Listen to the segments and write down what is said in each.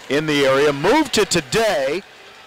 in the area. Moved to today,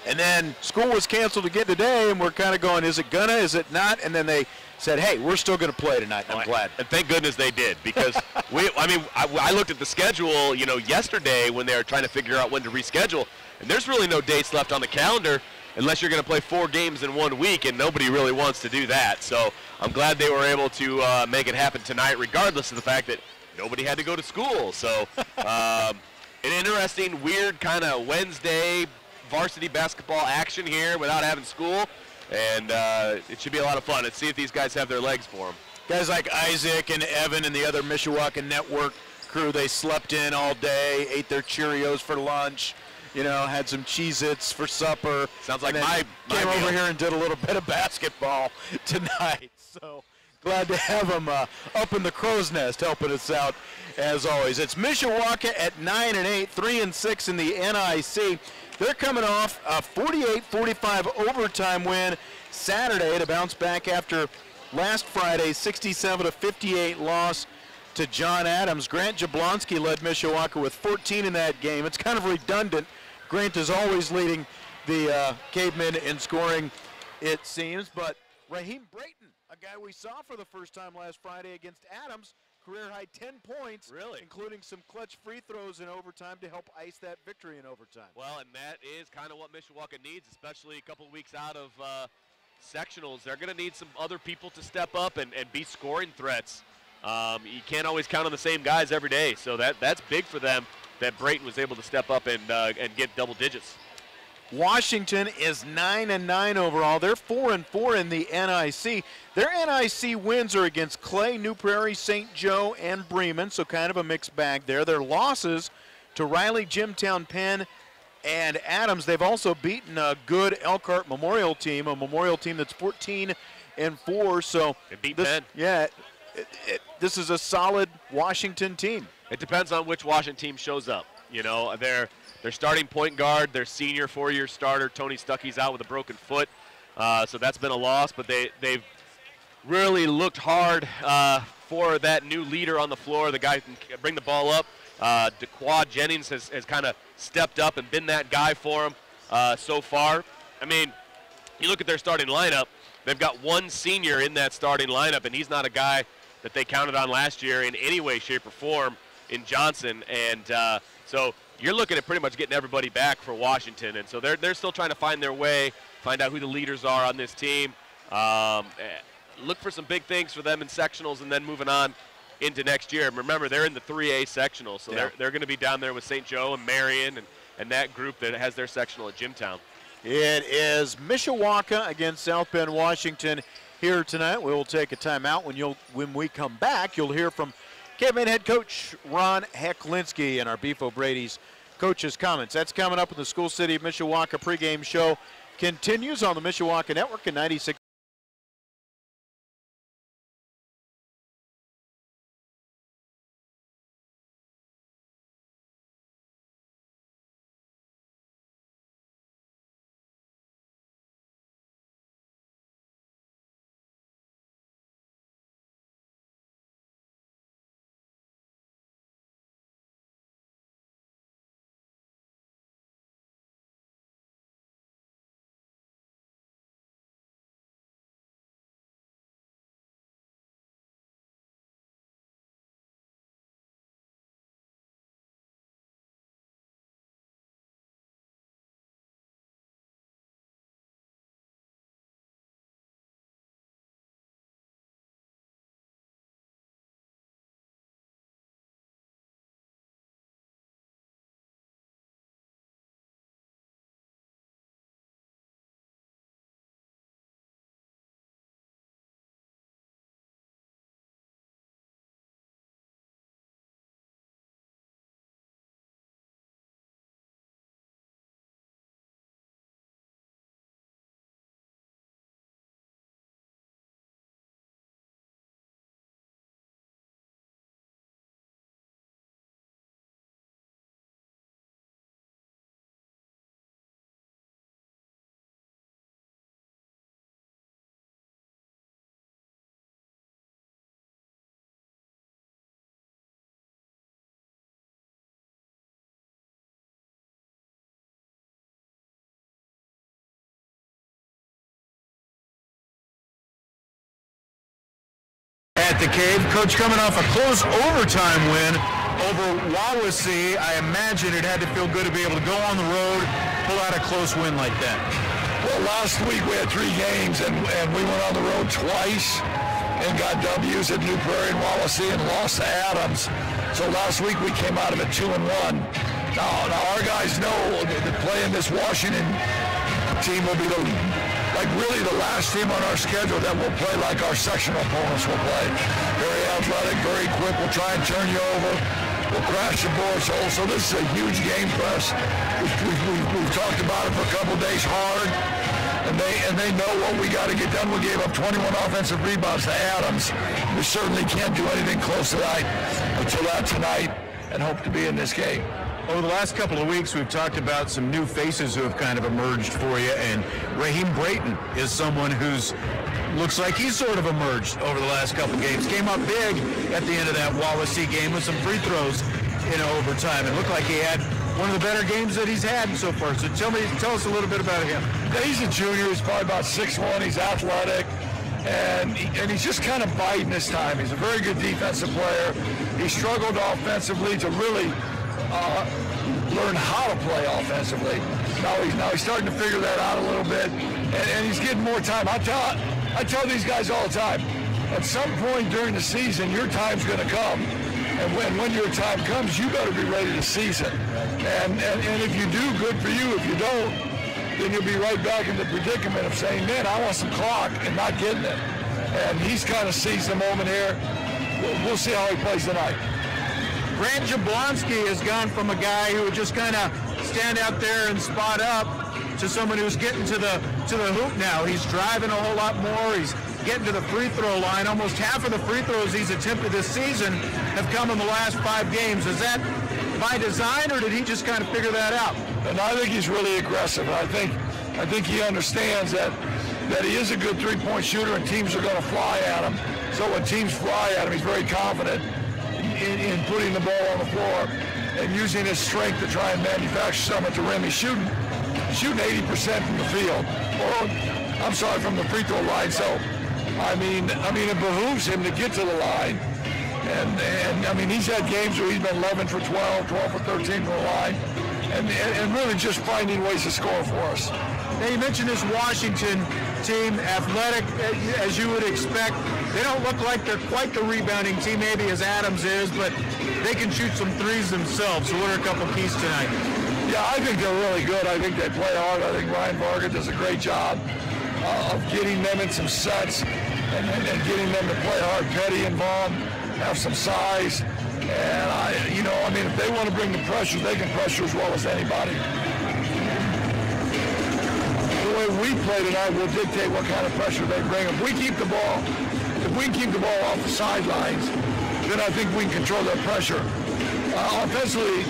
and then school was canceled again today, and we're kind of going, is it gonna, is it not? And then they said, hey, we're still going to play tonight, and I'm glad. And thank goodness they did, because I looked at the schedule, yesterday when they were trying to figure out when to reschedule, and there's really no dates left on the calendar unless you're going to play 4 games in 1 week, and nobody really wants to do that. So I'm glad they were able to make it happen tonight, regardless of the fact that nobody had to go to school. So an interesting, weird kind of Wednesday varsity basketball action here without having school. And it should be a lot of fun. Let's see if these guys have their legs for them. Guys like Isaac and Evan and the other Mishawaka Network crew, they slept in all day, ate their Cheerios for lunch, had some Cheez-Its for supper. Sounds like my came meal. over here and did a little bit of basketball tonight. So glad to have them up in the crow's nest helping us out as always. It's Mishawaka at 9-8, 3-6 in the NIC. They're coming off a 48-45 overtime win Saturday to bounce back after last Friday's 67-58 loss to John Adams. Grant Jablonski led Mishawaka with 14 in that game. It's kind of redundant. Grant is always leading the Cavemen in scoring, it seems. But Raheem Brayton, a guy we saw for the first time last Friday against Adams, career-high 10 points, really, including some clutch free throws in overtime to help ice that victory in overtime. Well, and that is kind of what Mishawaka needs, especially a couple of weeks out of sectionals. They're going to need some other people to step up and be scoring threats. You can't always count on the same guys every day, so that's big for them that Brayton was able to step up and get double digits. Washington is 9-9 overall. They're 4-4 in the NIC. Their NIC wins are against Clay, New Prairie, St. Joe, and Bremen, so kind of a mixed bag there. Their losses to Riley, Jimtown, Penn, and Adams. They've also beaten a good Elkhart Memorial team, a Memorial team that's 14-4. So they beat Penn. Yeah, this is a solid Washington team. It depends on which Washington team shows up. Their starting point guard, their senior 4-year starter, Tony Stuckey's out with a broken foot. So that's been a loss, but they've really looked hard for that new leader on the floor, the guy who can bring the ball up. DeQuad Jennings has kind of stepped up and been that guy for him so far. I mean, you look at their starting lineup, they've got one senior in that starting lineup, and he's not a guy that they counted on last year in any way, shape, or form in Johnson. And so you're looking at pretty much getting everybody back for Washington. And so they're still trying to find their way, find out who the leaders are on this team. Look for some big things for them in sectionals and then moving on into next year. And remember, they're in the 3A sectional, so they're going to be down there with St. Joe and Marion and that group that has their sectional at Jimtown. It is Mishawaka against South Bend, Washington here tonight. We will take a timeout. When we come back, you'll hear from Caveman head coach Ron Hecklinski and our Beef O'Brady's coaches' comments. That's coming up in the School City of Mishawaka pregame show. Continues on the Mishawaka Network at 96. at the Cave. Coach, coming off a close overtime win over Wawasee, I imagine it had to feel good to be able to go on the road, pull out a close win like that. Well, last week we had 3 games, and we went on the road twice and got W's at New Prairie and Wawasee and lost to Adams. So last week we came out of it 2-1. Now our guys know that playing this Washington team will be really the last team on our schedule that will play like our sectional opponents will play. Very athletic, very quick. We'll try and turn you over. We'll crash the boards hole. So this is a huge game for us. We've talked about it for a couple days hard, and they know what we got to get done. We gave up 21 offensive rebounds to Adams. We certainly can't do anything close to that until that tonight, and hope to be in this game. Over the last couple of weeks, we've talked about some new faces who have kind of emerged for you, and Raheem Brayton is someone who's looks like he's sort of emerged over the last couple of games. Came up big at the end of that Wawasee game with some free throws in overtime. It looked like he had one of the better games that he's had so far. So tell us a little bit about him. Yeah, he's a junior. He's probably about 6'1". He's athletic, and he's just kind of biding his time. He's a very good defensive player. He struggled offensively to really learn how to play offensively. Now he's starting to figure that out a little bit, and he's getting more time. I tell these guys all the time, at some point during the season, your time's going to come, and when your time comes, you better be ready to seize it. And if you do, good for you. If you don't, then you'll be right back in the predicament of saying, man, I want some clock, and not getting it. And he's kind of seized the moment here. We'll see how he plays tonight. Grant Jablonski has gone from a guy who would just kind of stand out there and spot up to someone who's getting to the hoop now. He's driving a whole lot more. He's getting to the free throw line. Almost half of the free throws he's attempted this season have come in the last 5 games. Is that by design, or did he just kind of figure that out? And I think he's really aggressive. I think he understands that he is a good three-point shooter, and teams are going to fly at him. So when teams fly at him, he's very confident in putting the ball on the floor and using his strength to try and manufacture something at the rim. He's shooting 80% from the field, from the free throw line. So, I mean, it behooves him to get to the line. And I mean, he's had games where he's been 11 for 12, 12 for 13 from the line, and really just finding ways to score for us. Now, you mentioned this Washington team, athletic as you would expect. They don't look like they're quite the rebounding team maybe as Adams is, but they can shoot some threes themselves. So what are a couple keys tonight? Yeah, I think they're really good. I think they play hard. I think Ryan Varga does a great job of getting them in some sets and getting them to play hard. Petty and Vaughn have some size. And, if they want to bring the pressure, they can pressure as well as anybody. The way we play tonight will dictate what kind of pressure they bring. If we can keep the ball off the sidelines, then I think we can control their pressure. Offensively,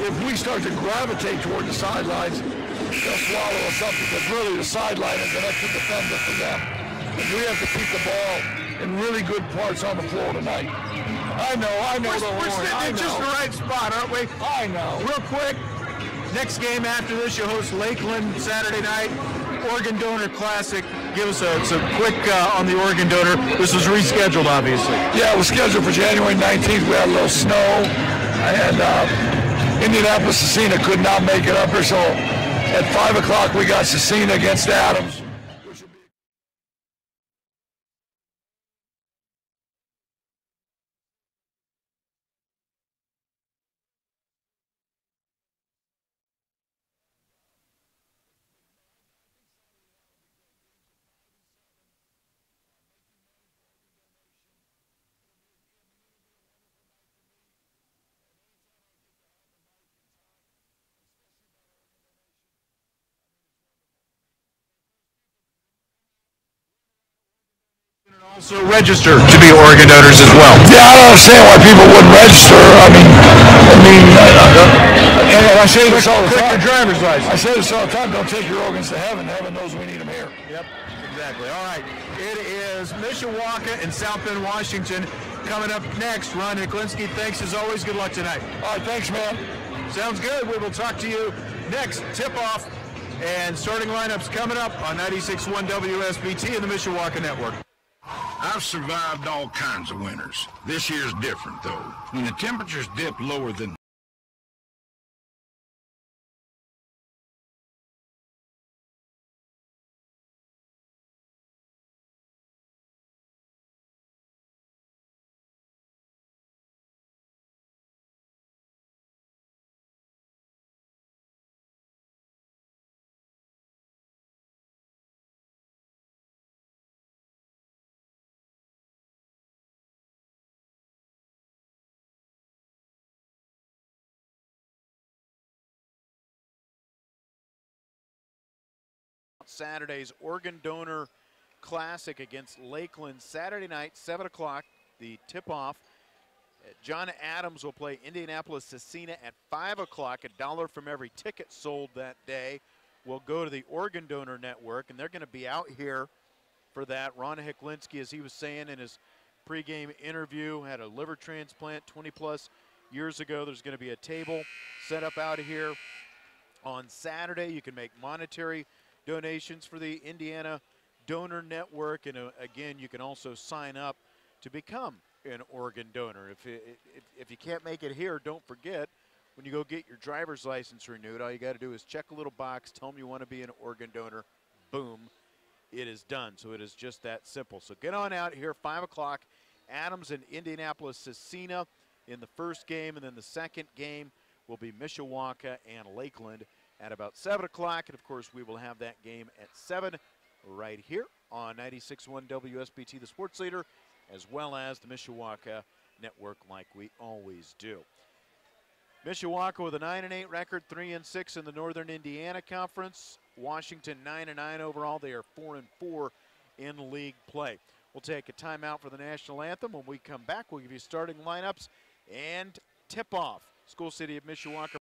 if we start to gravitate toward the sidelines, they'll swallow us up, because really the sideline is an extra defender for them. And we have to keep the ball in really good parts on the floor tonight. I know. We're sitting in just the right spot, aren't we? I know. Real quick, next game after this, you host Lakeland Saturday night. Organ Donor Classic. Give us a quick on the Organ Donor. This was rescheduled, obviously. Yeah, it was scheduled for January 19th. We had a little snow, and Indianapolis-Cecina could not make it up here. So at 5 o'clock, we got Cecina against Adams. Also register to be organ donors as well. Yeah, I don't understand why people wouldn't register. And I say this all the time. Your driver's license. I say this all the time. Don't take your organs to heaven. Heaven knows we need them here. Yep, exactly. All right. It is Mishawaka and South Bend, Washington. Coming up next, Ron Niklinski. Thanks as always. Good luck tonight. All right, thanks, man. Sounds good. We will talk to you next. Tip-off and starting lineups coming up on 96.1 WSBT and the Mishawaka Network. I've survived all kinds of winters. This year's different, though. When the temperatures dip lower than Saturday's Oregon Donor Classic against Lakeland Saturday night, 7 o'clock, the tip-off. John Adams will play Indianapolis Cecina at 5 o'clock. $1 from every ticket sold that day will go to the Oregon Donor Network, and they're going to be out here for that. Ron Heklinski, as he was saying in his pregame interview, had a liver transplant 20-plus years ago. There's going to be a table set up out here on Saturday. You can make monetary donations for the Indiana Donor Network, and again, you can also sign up to become an organ donor. If you can't make it here, don't forget, when you go get your driver's license renewed, all you got to do is check a little box, tell them you want to be an organ donor, boom, it is done. So it is just that simple. So get on out here, 5 o'clock, Adams and Indianapolis Cecina in the first game, and then the second game will be Mishawaka and Lakeland at about 7 o'clock. And of course, we will have that game at 7 right here on 96.1 WSBT, the sports leader, as well as the Mishawaka Network, like we always do. Mishawaka with a 9-8 record, 3-6 in the Northern Indiana Conference. Washington 9-9 overall. They are 4-4 in league play. We'll take a timeout for the national anthem. When we come back, we'll give you starting lineups and tip-off. School City of Mishawaka.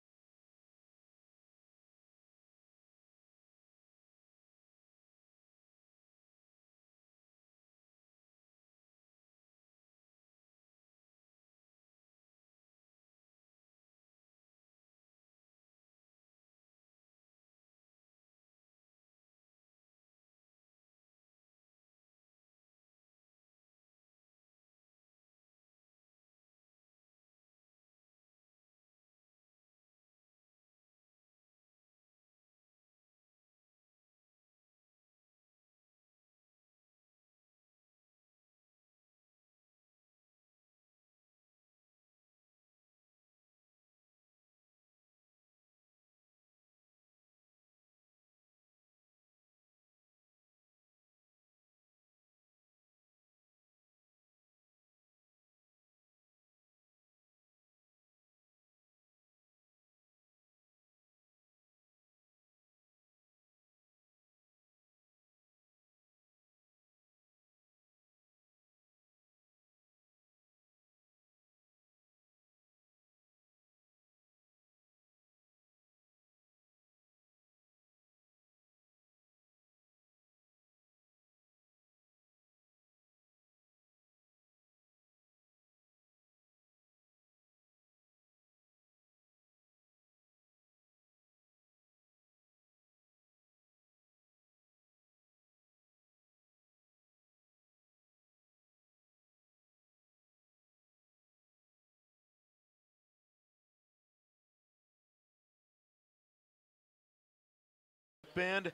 Bend,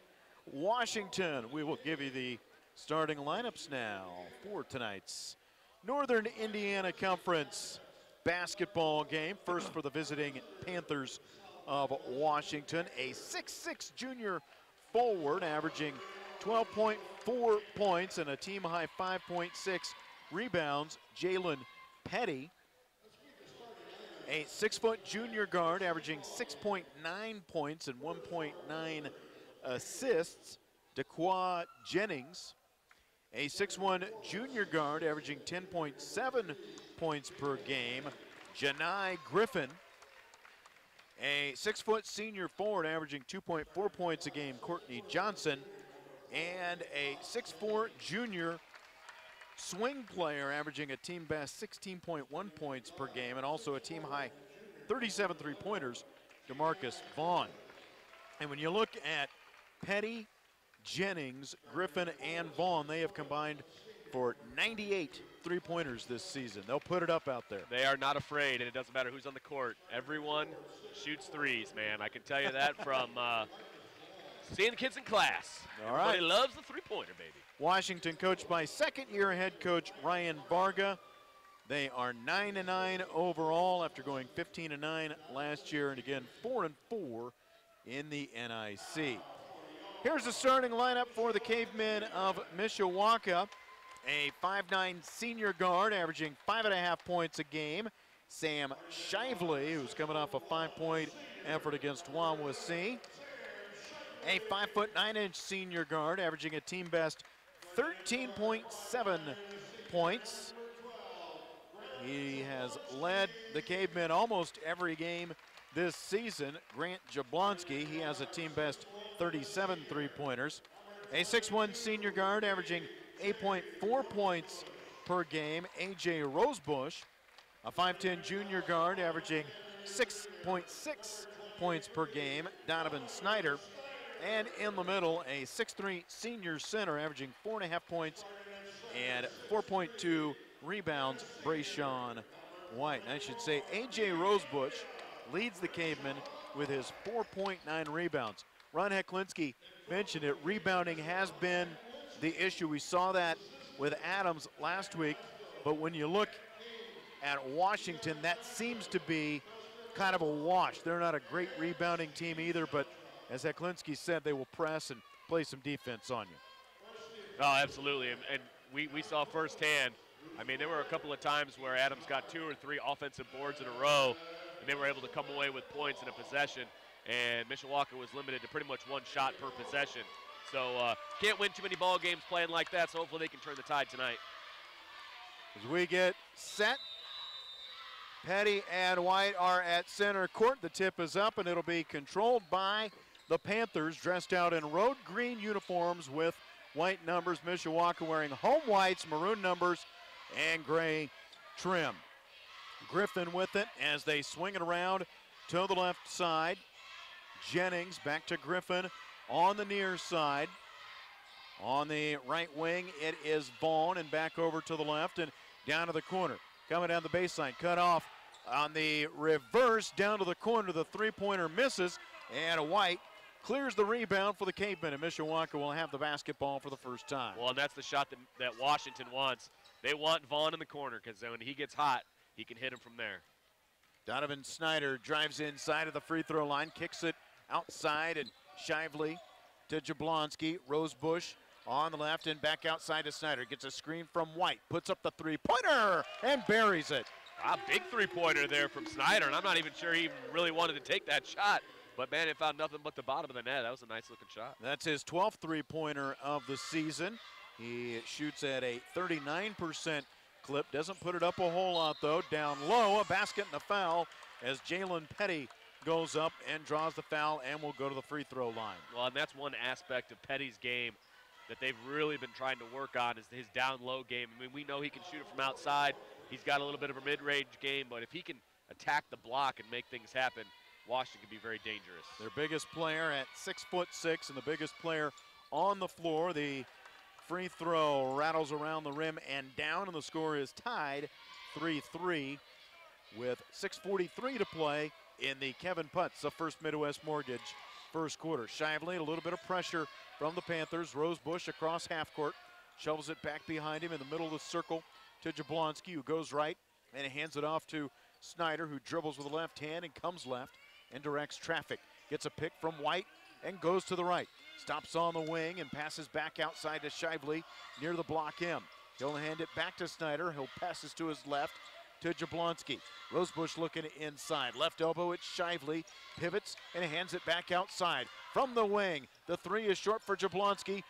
Washington. We will give you the starting lineups now for tonight's Northern Indiana Conference basketball game. First for the visiting Panthers of Washington, a 6'6" junior forward averaging 12.4 points and a team-high 5.6 rebounds, Jalen Petty. A 6-foot junior guard averaging 6.9 points and 1.9 assists, DeQuan Jennings. A 6'1" junior guard averaging 10.7 points per game, Janai Griffin. A 6-foot senior forward averaging 2.4 points a game, Courtney Johnson. And a 6'4" junior swing player averaging a team best 16.1 points per game and also a team high 37 three-pointers, DeMarcus Vaughn. And when you look at Petty, Jennings, Griffin, and Vaughn, they have combined for 98 three-pointers this season. They'll put it up out there. They are not afraid, and it doesn't matter who's on the court. Everyone shoots threes, man. I can tell you that from seeing the kids in class. All right. Everybody loves the three-pointer, baby. Washington coached by second-year head coach Ryan Varga. They are 9-9 overall after going 15-9 last year, and again 4-4 in the NIC. Here's the starting lineup for the Cavemen of Mishawaka. A 5'9" senior guard averaging 5.5 points a game, Sam Shively, who's coming off a 5-point effort against Wawasee. A 5'9" senior guard averaging a team best 13.7 points. He has led the Cavemen almost every game this season. Grant Jablonski, he has a team best 37 three-pointers. A 6'1" senior guard averaging 8.4 points per game, A.J. Rosebush. A 5'10" junior guard averaging 6.6 points per game, Donovan Snyder. And in the middle, a 6'3" senior center averaging 4.5 points and 4.2 rebounds, Brayshawn White. And I should say A.J. Rosebush leads the Cavemen with his 4.9 rebounds. Ron Heklinski mentioned it. Rebounding has been the issue. We saw that with Adams last week, but when you look at Washington, that seems to be kind of a wash. They're not a great rebounding team either, but as Heklinski said, they will press and play some defense on you. Oh, absolutely, and we saw firsthand. I mean, there were a couple of times where Adams got 2 or 3 offensive boards in a row, and they were able to come away with points in a possession, and Mishawaka was limited to pretty much 1 shot per possession. So can't win too many ball games playing like that, so hopefully they can turn the tide tonight. As we get set, Petty and White are at center court. The tip is up, and it'll be controlled by the Panthers, dressed out in road green uniforms with white numbers. Mishawaka wearing home whites, maroon numbers, and gray trim. Griffin with it as they swing it around to the left side. Jennings back to Griffin on the near side. On the right wing, it is Vaughn, and back over to the left and down to the corner. Coming down the baseline, cut off on the reverse, down to the corner. The three-pointer misses, and White clears the rebound for the Cavemen, and Mishawaka will have the basketball for the first time. Well, and that's the shot that Washington wants. They want Vaughn in the corner, because when he gets hot, he can hit him from there. Donovan Snyder drives inside of the free throw line, kicks it outside, and Shively to Jablonski. Rosebush on the left and back outside to Snyder. Gets a screen from White, puts up the three-pointer and buries it. A big three-pointer there from Snyder, and I'm not even sure he even really wanted to take that shot. But, man, it found nothing but the bottom of the net. That was a nice-looking shot. That's his 12th three-pointer of the season. He shoots at a 39% clip. Doesn't put it up a whole lot, though. Down low, a basket and a foul as Jalen Petty goes up and draws the foul and will go to the free throw line. Well, and that's one aspect of Petty's game that they've really been trying to work on is his down-low game. I mean, we know he can shoot it from outside. He's got a little bit of a mid-range game, but if he can attack the block and make things happen, Washington can be very dangerous. Their biggest player at 6'6" and the biggest player on the floor. The free throw rattles around the rim and down, and the score is tied 3-3 with 6:43 to play in the Kevin Putz, the First Midwest Mortgage first quarter. Shively, a little bit of pressure from the Panthers. Rosebush across half court, shovels it back behind him in the middle of the circle to Jablonski, who goes right and hands it off to Snyder, who dribbles with the left hand and comes left and directs traffic. Gets a pick from White and goes to the right. Stops on the wing and passes back outside to Shively near the block M. He'll hand it back to Snyder. He'll passes to his left to Jablonski. Rosebush looking inside. Left elbow, it's Shively. Pivots and hands it back outside. From the wing, the three is short for Jablonski.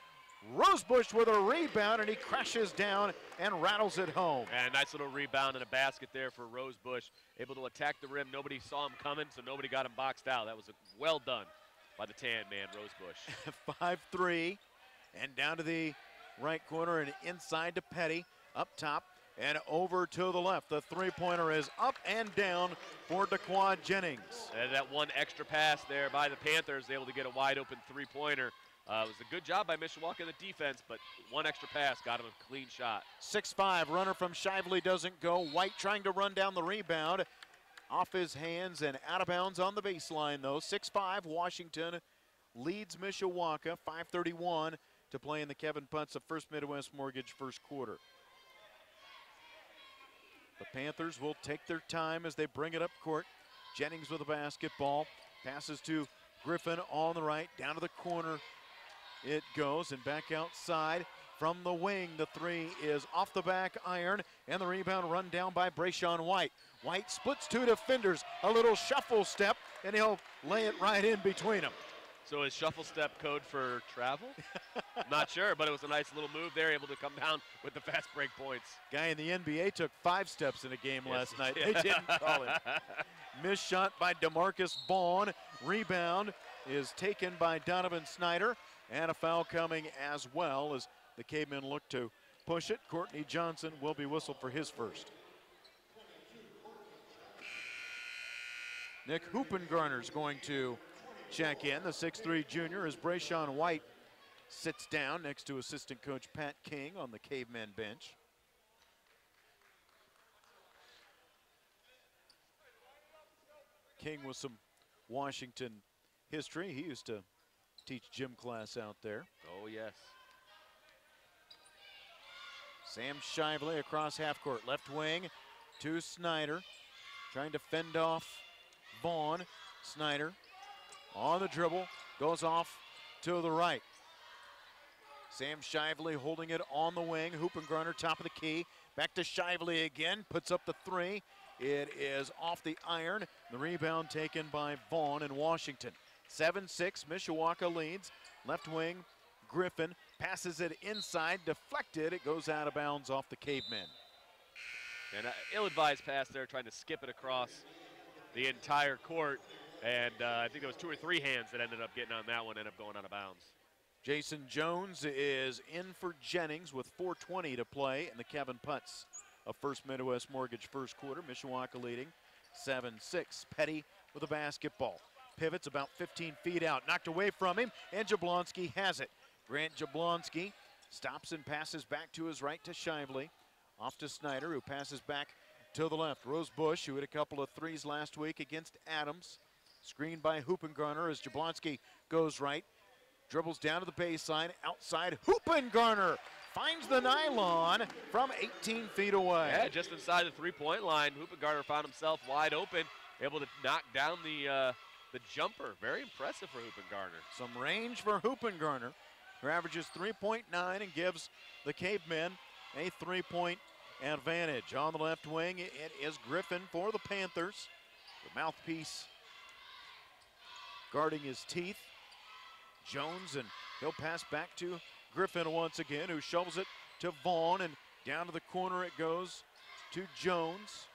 Rosebush with a rebound, and he crashes down and rattles it home. And a nice little rebound and a basket there for Rosebush. Able to attack the rim. Nobody saw him coming, so nobody got him boxed out. That was well done by the tan man, Rosebush. 5-3, and down to the right corner and inside to Petty. Up top and over to the left. The three-pointer is up and down for Daquan Jennings. And that one extra pass there by the Panthers, able to get a wide-open three-pointer. It was a good job by Mishawaka in the defense, but one extra pass got him a clean shot. 6'5", runner from Shively doesn't go. White trying to run down the rebound. Off his hands and out of bounds on the baseline, though. 6'5", Washington leads Mishawaka. 5:31 to play in the Kevin Putz of First Midwest Mortgage first quarter. The Panthers will take their time as they bring it up court. Jennings with the basketball. Passes to Griffin on the right. Down to the corner it goes, and back outside from the wing. The three is off the back iron, and the rebound run down by Brayshawn White. White splits two defenders. A little shuffle step, and he'll lay it right in between them. So is shuffle step code for travel? Not sure, but it was a nice little move there, able to come down with the fast break points. Guy in the NBA took 5 steps in a game last night. They didn't call it. Missed shot by DeMarcus Vaughn. Rebound is taken by Donovan Snyder. And a foul coming as well as the Cavemen look to push it. Courtney Johnson will be whistled for his first. Nick Hoopengarner's going to check in. The 6'3" junior as Brayshawn White sits down next to assistant coach Pat King on the Cavemen bench. King with some Washington history. He used to teach gym class out there. Oh, yes. Sam Shively across half court. Left wing to Snyder. Trying to fend off Vaughn. Snyder on the dribble. Goes off to the right. Sam Shively holding it on the wing. Hoopengarner top of the key. Back to Shively again. Puts up the three. It is off the iron. The rebound taken by Vaughn in Washington. 7-6, Mishawaka leads. Left wing, Griffin passes it inside, deflected. It goes out of bounds off the Cavemen. And an ill-advised pass there, trying to skip it across the entire court. And I think there was 2 or 3 hands that ended up getting on that one, ended up going out of bounds. Jason Jones is in for Jennings with 4:20 to play in the Kevin Putz of First Midwest Mortgage first quarter. Mishawaka leading 7-6. Petty with a basketball. Pivots about 15 feet out. Knocked away from him, and Jablonski has it. Grant Jablonski stops and passes back to his right to Shively. Off to Snyder, who passes back to the left. Rose Bush, who hit a couple of threes last week against Adams. Screened by Hoopengarner as Jablonski goes right. Dribbles down to the baseline. Outside, Hoopengarner finds the nylon from 18 feet away. Yeah, just inside the three-point line. Hoopengarner found himself wide open, able to knock down the jumper. Very impressive for Hoopengarner. Some range for Hoopengarner, who averages 3.9 and gives the Cavemen a 3-point advantage. On the left wing, it is Griffin for the Panthers. The mouthpiece guarding his teeth. Jones, and he'll pass back to Griffin once again, who shovels it to Vaughn, and down to the corner it goes to Jones.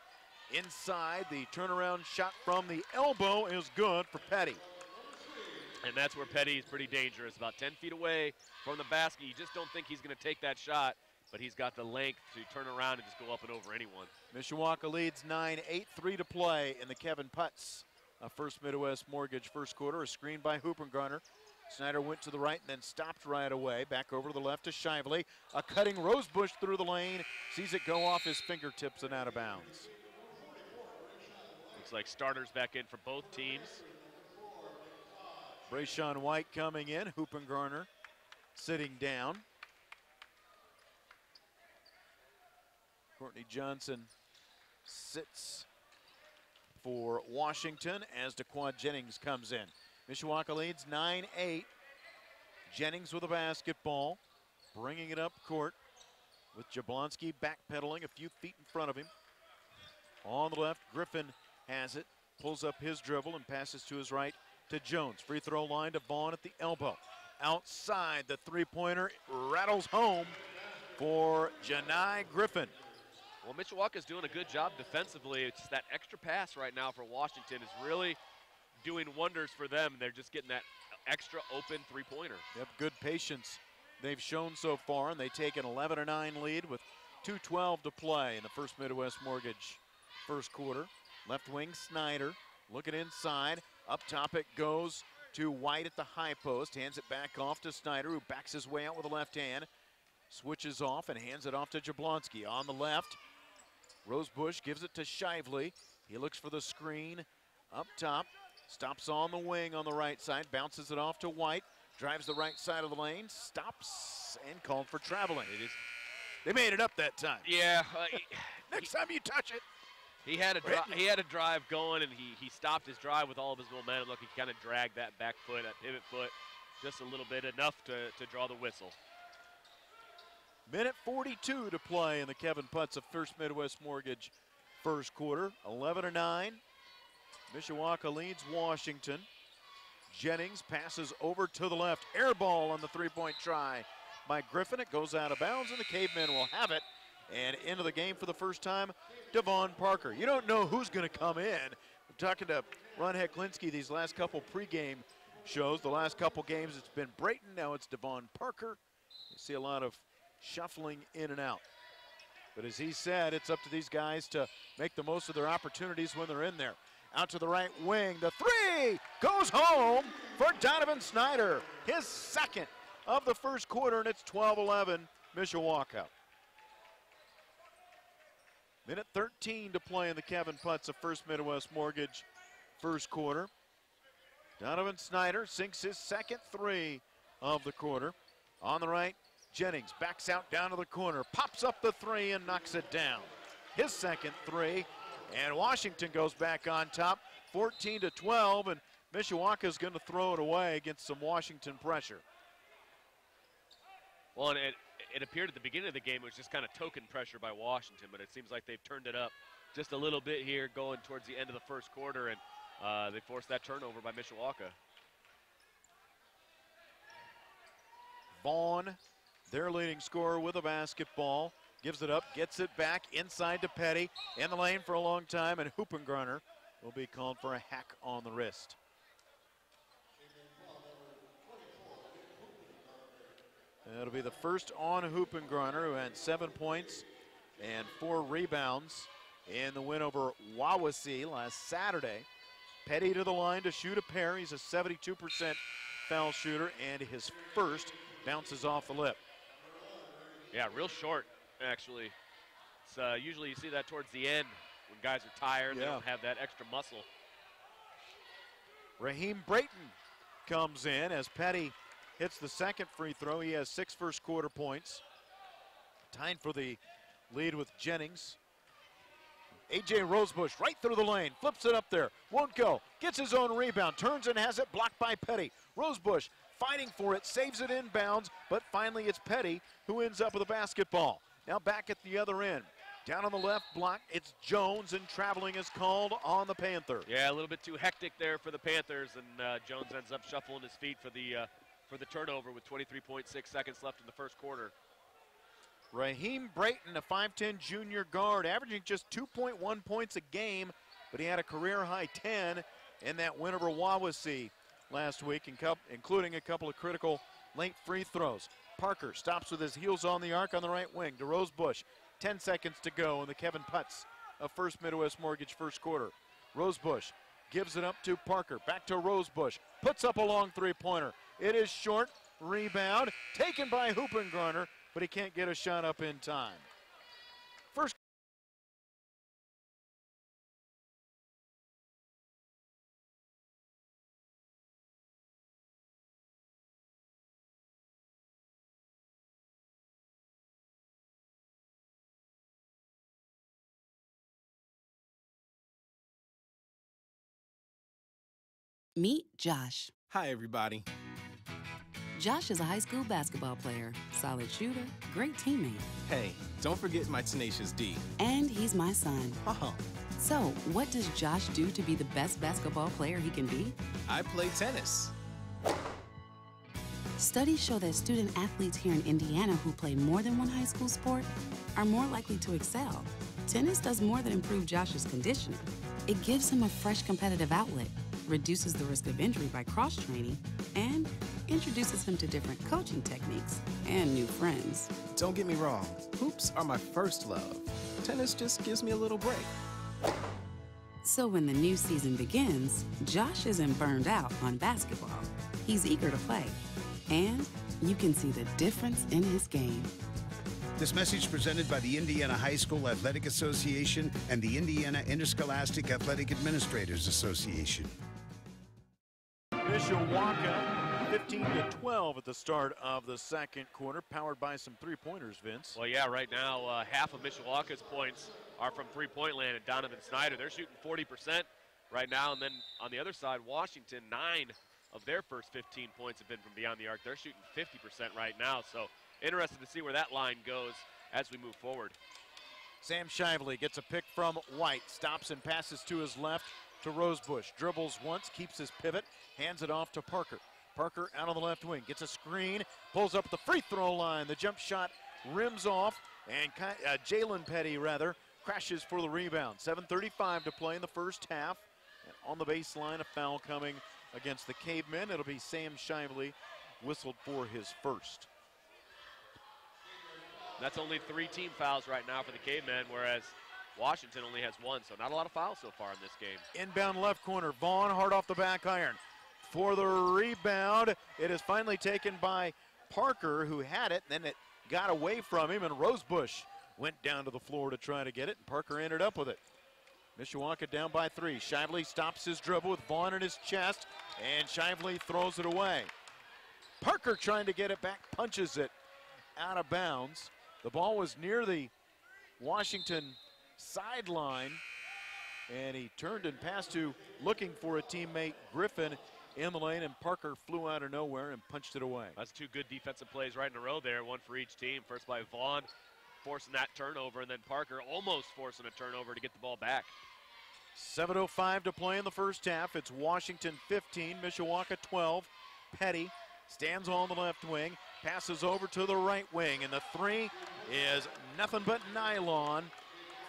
Inside, the turnaround shot from the elbow is good for Petty. And that's where Petty is pretty dangerous. About 10 feet away from the basket. You just don't think he's going to take that shot, but he's got the length to turn around and just go up and over anyone. Mishawaka leads 9-8, 3 to play in the Kevin Putz First Midwest Mortgage first quarter. A screen by Hoopengarner. Snyder went to the right and then stopped right away. Back over to the left to Shively. A cutting Rosebush through the lane. Sees it go off his fingertips and out of bounds. Looks like starters back in for both teams. Brayshawn White coming in. Hoopengarner sitting down. Courtney Johnson sits for Washington as DeQuan Jennings comes in. Mishawaka leads 9-8. Jennings with a basketball, bringing it up court with Jablonski backpedaling a few feet in front of him. On the left, Griffin has it, pulls up his dribble and passes to his right to Jones. Free throw line to Vaughn at the elbow. Outside, the three-pointer rattles home for Janai Griffin. Well, Mishawaka's doing a good job defensively. It's just that extra pass right now for Washington is really doing wonders for them. They're just getting that extra open three-pointer. They have good patience they've shown so far, and they take an 11-9 lead with 2:12 to play in the First Midwest Mortgage first quarter. Left wing Snyder looking inside. Up top it goes to White at the high post. Hands it back off to Snyder, who backs his way out with the left hand. Switches off and hands it off to Jablonski. On the left, Rosebush gives it to Shively. He looks for the screen up top. Stops on the wing on the right side. Bounces it off to White. Drives the right side of the lane. Stops and called for traveling. They made it up that time. Yeah. Next time you touch it. He had a drive going, and he stopped his drive with all of his momentum. Look, he kind of dragged that back foot, that pivot foot, just a little bit, enough to draw the whistle. Minute 42 to play in the Kevin Putz of First Midwest Mortgage first quarter. 11-9. Mishawaka leads Washington. Jennings passes over to the left. Air ball on the three-point try by Griffin. It goes out of bounds, and the Cavemen will have it. And into the game for the first time, Devon Parker. You don't know who's going to come in. I'm talking to Ron Heklinski these last couple pregame shows. The last couple games, it's been Brayton. Now it's Devon Parker. You see a lot of shuffling in and out. But as he said, it's up to these guys to make the most of their opportunities when they're in there. Out to the right wing. The three goes home for Donovan Snyder. His second of the first quarter, and it's 12-11 Mishawaka. Minute 13 to play in the Kevin Putz of First Midwest Mortgage first quarter. Donovan Snyder sinks his second three of the quarter. On the right, Jennings backs out down to the corner, pops up the three and knocks it down. His second three, and Washington goes back on top, 14-12, and Mishawaka is going to throw it away against some Washington pressure. Well, and it appeared at the beginning of the game it was just kind of token pressure by Washington, but it seems like they've turned it up just a little bit here going towards the end of the first quarter, and they forced that turnover by Mishawaka. Vaughn, their leading scorer with a basketball, gives it up, gets it back inside to Petty, in the lane for a long time, and Hoopengrunner will be called for a hack on the wrist. It'll be the first on Hoopengrunner, who had 7 points and 4 rebounds in the win over Wawasee last Saturday. Petty to the line to shoot a pair. He's a 72% foul shooter, and his first bounces off the lip. Yeah, real short, actually. It's, usually you see that towards the end when guys are tired. They don't have that extra muscle. Raheem Brayton comes in as Petty hits the second free throw. He has 6 first quarter points. Tied for the lead with Jennings. A.J. Rosebush right through the lane, flips it up there, won't go, gets his own rebound, turns and has it blocked by Petty. Rosebush fighting for it, saves it inbounds, but finally it's Petty who ends up with a basketball. Now back at the other end. Down on the left block, it's Jones, and traveling is called on the Panther. Yeah, a little bit too hectic there for the Panthers, and Jones ends up shuffling his feet for the turnover with 23.6 seconds left in the first quarter. Raheem Brayton, a 5'10 junior guard, averaging just 2.1 points a game, but he had a career-high 10 in that win over Wawasee last week, including a couple of critical late free throws. Parker stops with his heels on the arc on the right wing to Rosebush. 10 seconds to go in the Kevin Putz of First Midwest Mortgage first quarter. Rosebush gives it up to Parker, back to Rosebush, puts up a long three-pointer. It is short, rebound, taken by Hoopengrunner, but he can't get a shot up in time. First. Meet Josh. Hi, everybody. Josh is a high school basketball player, solid shooter, great teammate. Hey, don't forget my tenacious D. And he's my son. Uh-huh. So, what does Josh do to be the best basketball player he can be? I play tennis. Studies show that student athletes here in Indiana who play more than one high school sport are more likely to excel. Tennis does more than improve Josh's conditioning. It gives him a fresh competitive outlet, reduces the risk of injury by cross-training, and introduces him to different coaching techniques and new friends. Don't get me wrong, hoops are my first love. Tennis just gives me a little break. So when the new season begins, Josh isn't burned out on basketball. He's eager to play. And you can see the difference in his game. This message presented by the Indiana High School Athletic Association and the Indiana Interscholastic Athletic Administrators Association. Mishawaka 15-12 at the start of the second quarter, powered by some three-pointers, Vince. Well, yeah, right now half of Mishawaka's points are from three-point land, and Donovan Snyder, they're shooting 40% right now. And then on the other side, Washington, 9 of their first 15 points have been from beyond the arc. They're shooting 50% right now, so interested to see where that line goes as we move forward. Sam Shively gets a pick from White, stops and passes to his left to Rosebush, dribbles once, keeps his pivot, hands it off to Parker. Parker out on the left wing, gets a screen, pulls up the free throw line. The jump shot rims off, and Jalen Petty, crashes for the rebound. 7:35 to play in the first half. And on the baseline, a foul coming against the Cavemen. It'll be Sam Shively whistled for his first. That's only 3 team fouls right now for the Cavemen, whereas Washington only has 1, so not a lot of fouls so far in this game. Inbound left corner, Vaughn hard off the back iron. For the rebound, it is finally taken by Parker, who had it, and then it got away from him, and Rosebush went down to the floor to try to get it, and Parker ended up with it. Mishawaka down by 3. Shively stops his dribble with Vaughn in his chest, and Shively throws it away. Parker trying to get it back, punches it out of bounds. The ball was near the Washington sideline, and he turned and passed to looking for a teammate, Griffin, in the lane, and Parker flew out of nowhere and punched it away. That's 2 good defensive plays right in a row there, 1 for each team. First by Vaughn, forcing that turnover, and then Parker almost forcing a turnover to get the ball back. 7:05 to play in the first half. It's Washington 15, Mishawaka 12. Petty stands on the left wing, passes over to the right wing, and the 3 is nothing but nylon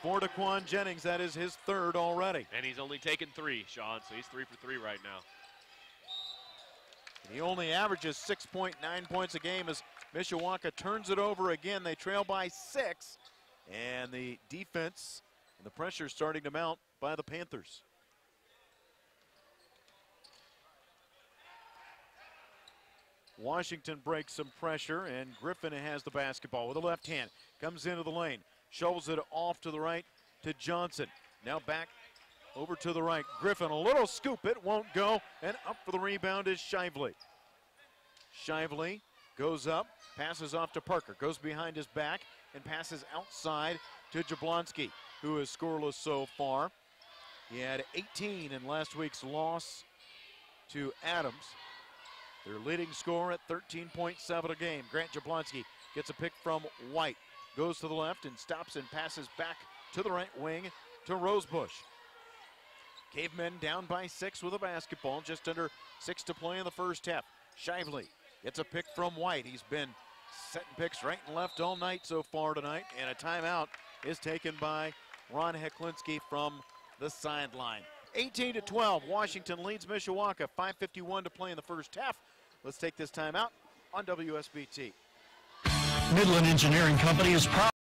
for Daquan Jennings. That is his 3rd already. And he's only taken 3, Sean, so he's 3 for 3 right now. He only averages 6.9 points a game as Mishawaka turns it over again. They trail by 6, and the defense and the pressure starting to mount by the Panthers. Washington breaks some pressure, and Griffin has the basketball with the left hand. Comes into the lane, shovels it off to the right to Johnson. Now back over to the right. Griffin, a little scoop, it won't go, and up for the rebound is Shively. Shively goes up, passes off to Parker, goes behind his back, and passes outside to Jablonski, who is scoreless so far. He had 18 in last week's loss to Adams. Their leading scorer at 13.7 a game. Grant Jablonski gets a pick from White, goes to the left and stops and passes back to the right wing to Rosebush. Cavemen down by 6 with a basketball, just under 6 to play in the first half. Shively gets a pick from White. He's been setting picks right and left all night so far tonight, and a timeout is taken by Ron Heklinski from the sideline. 18-12, Washington leads Mishawaka. 5:51 to play in the first half. Let's take this timeout on WSBT. Midland Engineering Company is proud.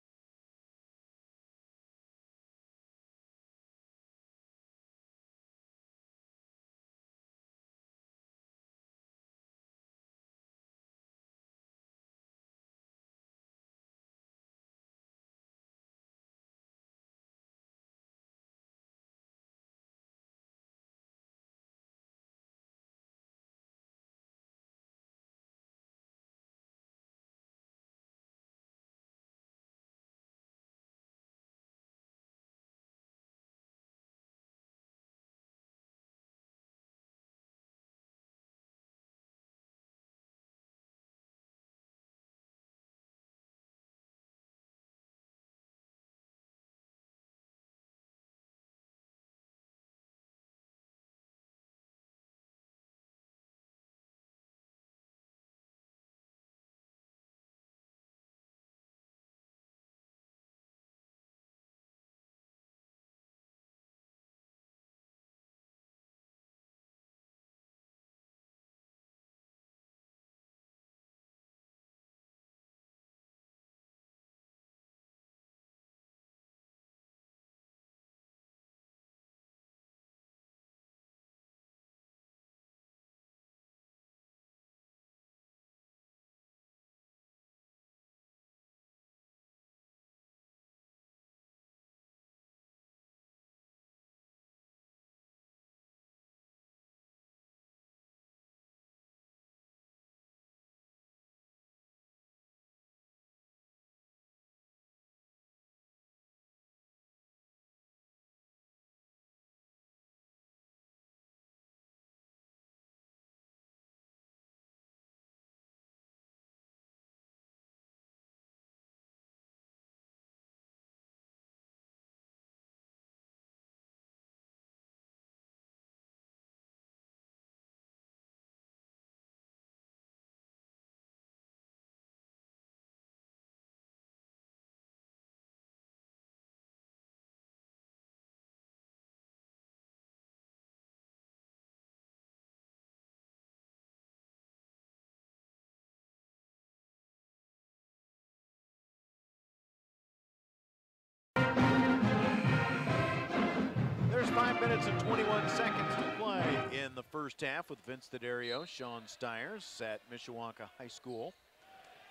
minutes and 21 seconds to play in the first half with Vince D'Addario, Sean Stiers at Mishawaka High School.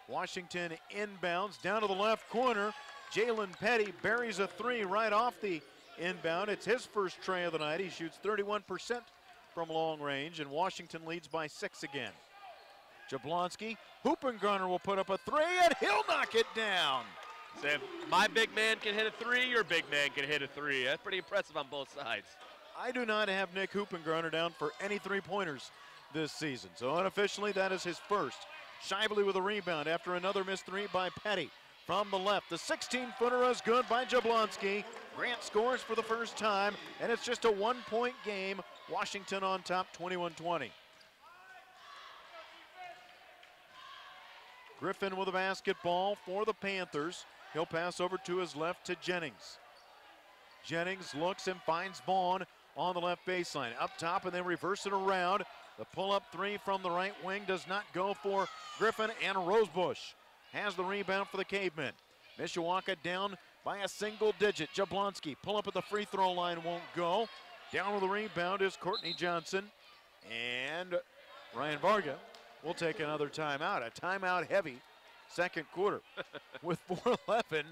Washington inbounds down to the left corner. Jalen Petty buries a three right off the inbound. It's his first tray of the night. He shoots 31% from long range, and Washington leads by 6 again. Jablonski, Hoopengarner will put up a three, and he'll knock it down. So if my big man can hit a three, your big man can hit a three. That's pretty impressive on both sides. I do not have Nick Hoopengarner down for any three-pointers this season, so unofficially that is his first. Shively with a rebound after another missed three by Petty. From the left, the 16-footer is good by Jablonski. Grant scores for the first time, and it's just a one-point game. Washington on top, 21-20. Griffin with a basketball for the Panthers. He'll pass over to his left to Jennings. Jennings looks and finds Vaughn on the left baseline. Up top and then reverse it around. The pull-up three from the right wing does not go for Griffin, and Rosebush has the rebound for the Cavemen. Mishawaka down by a single digit. Jablonski pull up at the free throw line, won't go. Down with the rebound is Courtney Johnson, and Ryan Varga will take another timeout. A timeout heavy second quarter with 4:11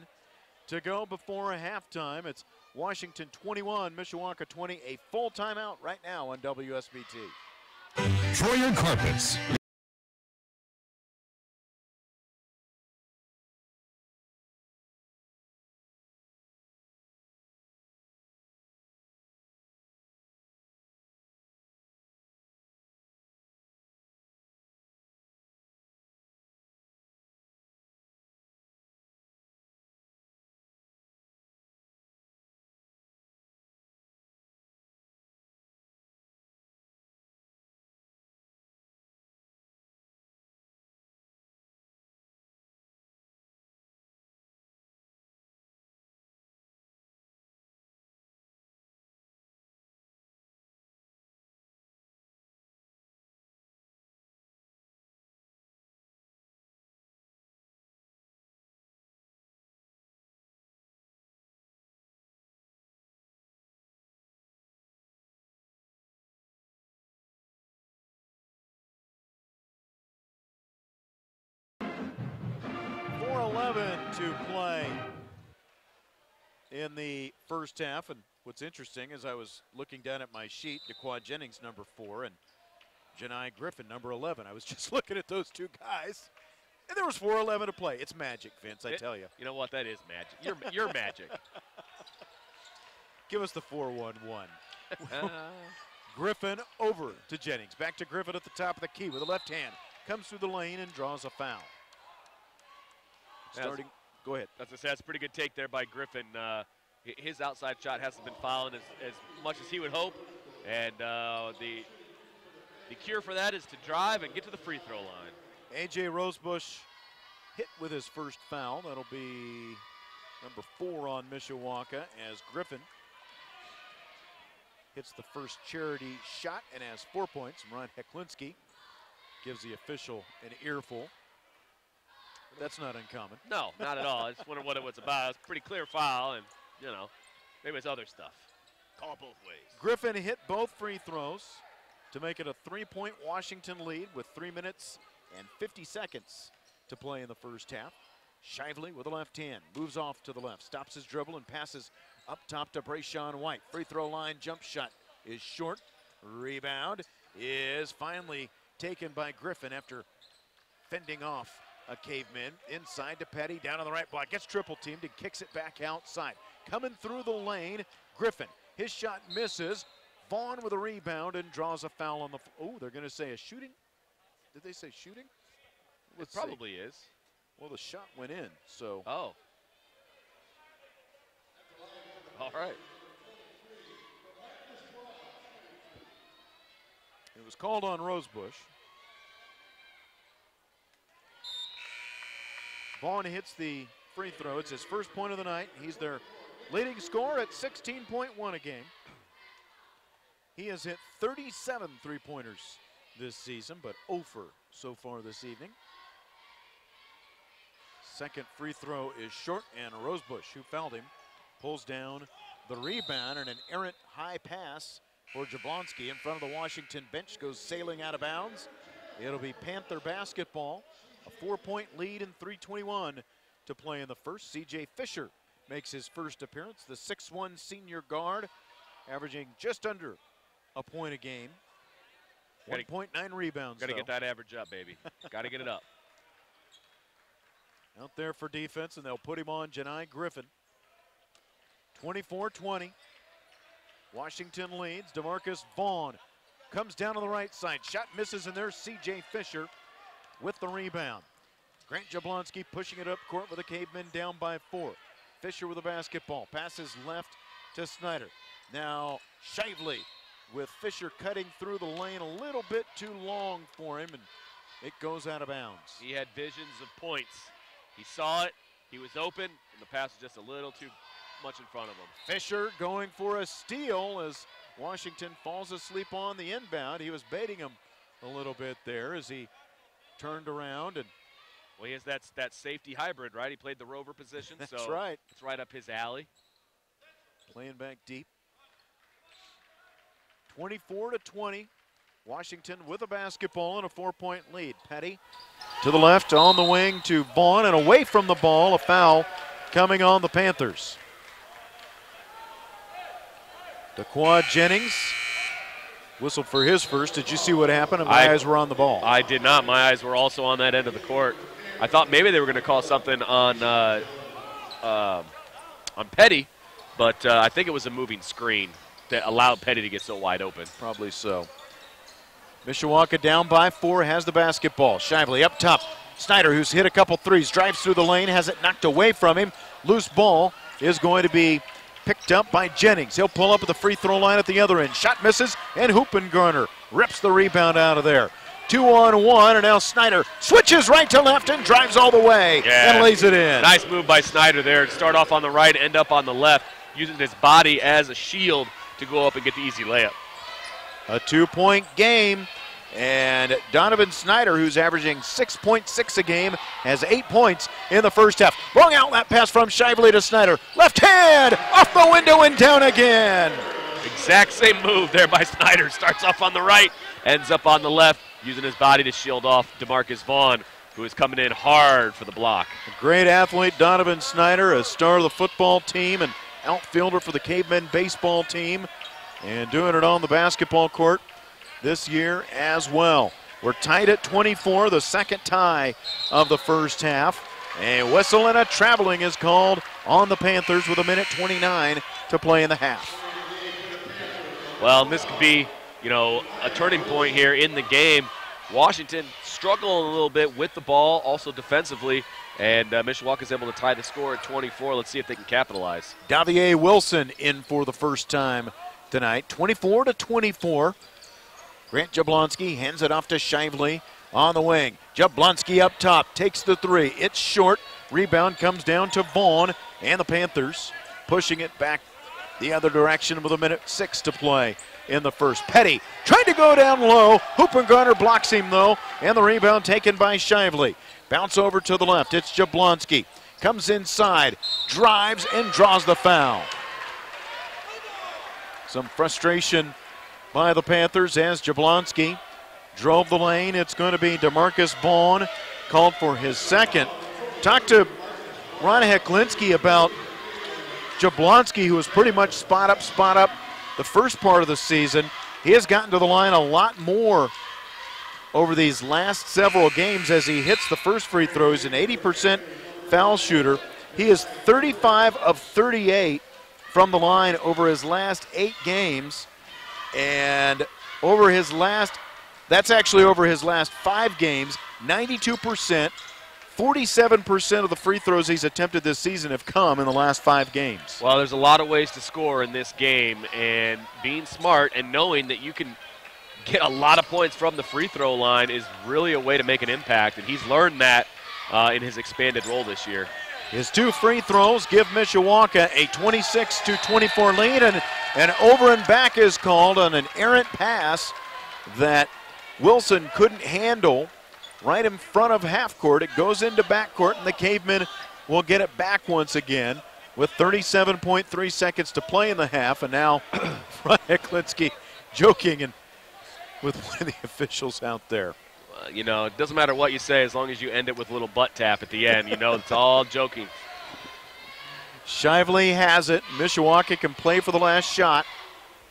to go before halftime. It's Washington 21, Mishawaka 20. A full timeout right now on WSBT. Troyer Carpets. To play in the first half, and what's interesting is I was looking down at my sheet, DeQuan Jennings number 4 and Janai Griffin number 11. I was just looking at those two guys, and there was 4:11 to play. It's magic, Vince, I tell you. You know what? That is magic. You're magic. Give us the 4-1-1. Griffin over to Jennings. Back to Griffin at the top of the key with the left hand. Comes through the lane and draws a foul. Starting. Go ahead. That's a pretty good take there by Griffin. His outside shot hasn't been falling as much as he would hope, and the cure for that is to drive and get to the free throw line. A.J. Rosebush hit with his first foul. That'll be number 4 on Mishawaka as Griffin hits the first charity shot and has 4 points. Ron Heklinski gives the official an earful. That's not uncommon. No, not at all. I just wondered what it was about. It's a pretty clear foul, and, you know, maybe it's other stuff. Call both ways. Griffin hit both free throws to make it a 3-point Washington lead with 3 minutes and 50 seconds to play in the first half. Shively with the left hand, moves off to the left, stops his dribble and passes up top to Brayshawn White. Free throw line jump shot is short. Rebound is finally taken by Griffin after fending off a Caveman. Inside to Petty, down on the right block, gets triple teamed and kicks it back outside. Coming through the lane, Griffin, his shot misses. Vaughn with a rebound and draws a foul on the, oh, they're gonna say a shooting? Did they say shooting? It probably is. Well, the shot went in, so. Oh. All right. It was called on Rosebush. Vaughn hits the free throw. It's his first point of the night. He's their leading scorer at 16.1 a game. He has hit 37 three-pointers this season, but 0 for so far this evening. Second free throw is short, and Rosebush, who fouled him, pulls down the rebound, and an errant high pass for Jablonski in front of the Washington bench goes sailing out of bounds. It'll be Panther basketball. A 4-point lead and 3:21 to play in the first. C.J. Fisher makes his first appearance, the 6'1" senior guard, averaging just under a point a game. 1.9 rebounds. Got to get that average up, baby. Got to get it up. Out there for defense, and they'll put him on Janai Griffin. 24-20. Washington leads. DeMarcus Vaughn comes down on the right side. Shot misses, and there's C.J. Fisher with the rebound. Grant Jablonski pushing it up court with the Cavemen down by 4. Fisher with the basketball. Passes left to Snyder. Now Shively with Fisher cutting through the lane a little bit too long for him, and it goes out of bounds. He had visions of points. He saw it, he was open, and the pass was just a little too much in front of him. Fisher going for a steal as Washington falls asleep on the inbound. He was baiting him a little bit there as he turned around. And well, he has that safety hybrid, right? He played the rover position. That's right. It's right up his alley. Playing back deep. 24-20. Washington with a basketball and a 4-point lead. Petty to the left on the wing to Vaughn, and away from the ball, a foul coming on the Panthers. Daquan Jennings whistled for his first. Did you see what happened? My eyes were on the ball. I did not. My eyes were also on that end of the court. I thought maybe they were going to call something on Petty, but I think it was a moving screen that allowed Petty to get so wide open. Probably so. Mishawaka down by 4, has the basketball. Shively up top. Snyder, who's hit a couple threes, drives through the lane, has it knocked away from him. Loose ball is going to be picked up by Jennings. He'll pull up at the free throw line at the other end. Shot misses, and Hoopengarner rips the rebound out of there. 2-on-1, and now Snyder switches right to left and drives all the way and lays it in. Nice move by Snyder there. Start off on the right, end up on the left, using his body as a shield to go up and get the easy layup. A 2-point game, and Donovan Snyder, who's averaging 6.6 a game, has 8 points in the first half. Long outlet pass from Shively to Snyder. Left hand, off the window and down again. Exact same move there by Snyder. Starts off on the right, ends up on the left, using his body to shield off DeMarcus Vaughn, who is coming in hard for the block. A great athlete, Donovan Snyder, a star of the football team and outfielder for the Cavemen baseball team, and doing it on the basketball court this year as well. We're tied at 24, the second tie of the first half. A whistle and a traveling is called on the Panthers with 1:29 to play in the half. Well, this could be, a turning point here in the game. Washington struggling a little bit with the ball, also defensively, and Mishawaka is able to tie the score at 24. Let's see if they can capitalize. Davier Wilson in for the first time tonight, 24-24. Grant Jablonski hands it off to Shively on the wing. Jablonski up top, takes the three. It's short. Rebound comes down to Vaughn, and the Panthers pushing it back the other direction with 1:06 to play in the first. Petty trying to go down low. Hoopengarner blocks him, though, and the rebound taken by Shively. Bounce over to the left. It's Jablonski. Comes inside, drives, and draws the foul. Some frustration by the Panthers as Jablonski drove the lane. It's going to be DeMarcus Vaughn called for his second. Talked to Ron Heklinski about Jablonski, who was pretty much spot up the first part of the season. He has gotten to the line a lot more over these last several games as he hits the first free throw. He's an 80% foul shooter. He is 35 of 38 from the line over his last 8 games. And over his last 5 games, 92%, 47% of the free throws he's attempted this season have come in the last 5 games. Well, there's a lot of ways to score in this game, and being smart and knowing that you can get a lot of points from the free throw line is really a way to make an impact, and he's learned that in his expanded role this year. His 2 free throws give Mishawaka a 26-24 lead, and an over and back is called on an errant pass that Wilson couldn't handle right in front of half court. It goes into back court, and the Cavemen will get it back once again. with 37.3 seconds to play in the half. And now Brian Eklinski joking and with one of the officials out there. You know, it doesn't matter what you say as long as you end it with a little butt tap at the end. You know, it's all joking. Shively has it. Mishawaka can play for the last shot.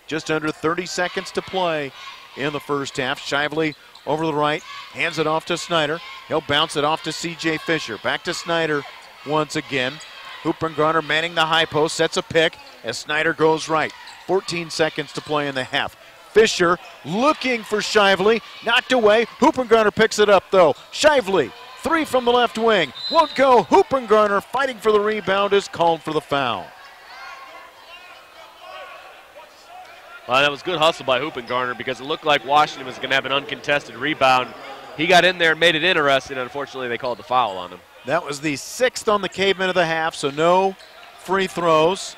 Just under 30 seconds to play in the first half. Shively over the right, hands it off to Snyder. He'll bounce it off to C.J. Fisher. Back to Snyder once again. Hoopengarner manning the high post, sets a pick as Snyder goes right. 14 seconds to play in the half. Fisher looking for Shively, knocked away. Hoopengarner picks it up though. Shively, three from the left wing, won't go. Hoopengarner fighting for the rebound is called for the foul. That was good hustle by Hoopengarner because it looked like Washington was going to have an uncontested rebound. He got in there and made it interesting. Unfortunately, they called the foul on him. That was the 6th on the Cavemen of the half, so no free throws.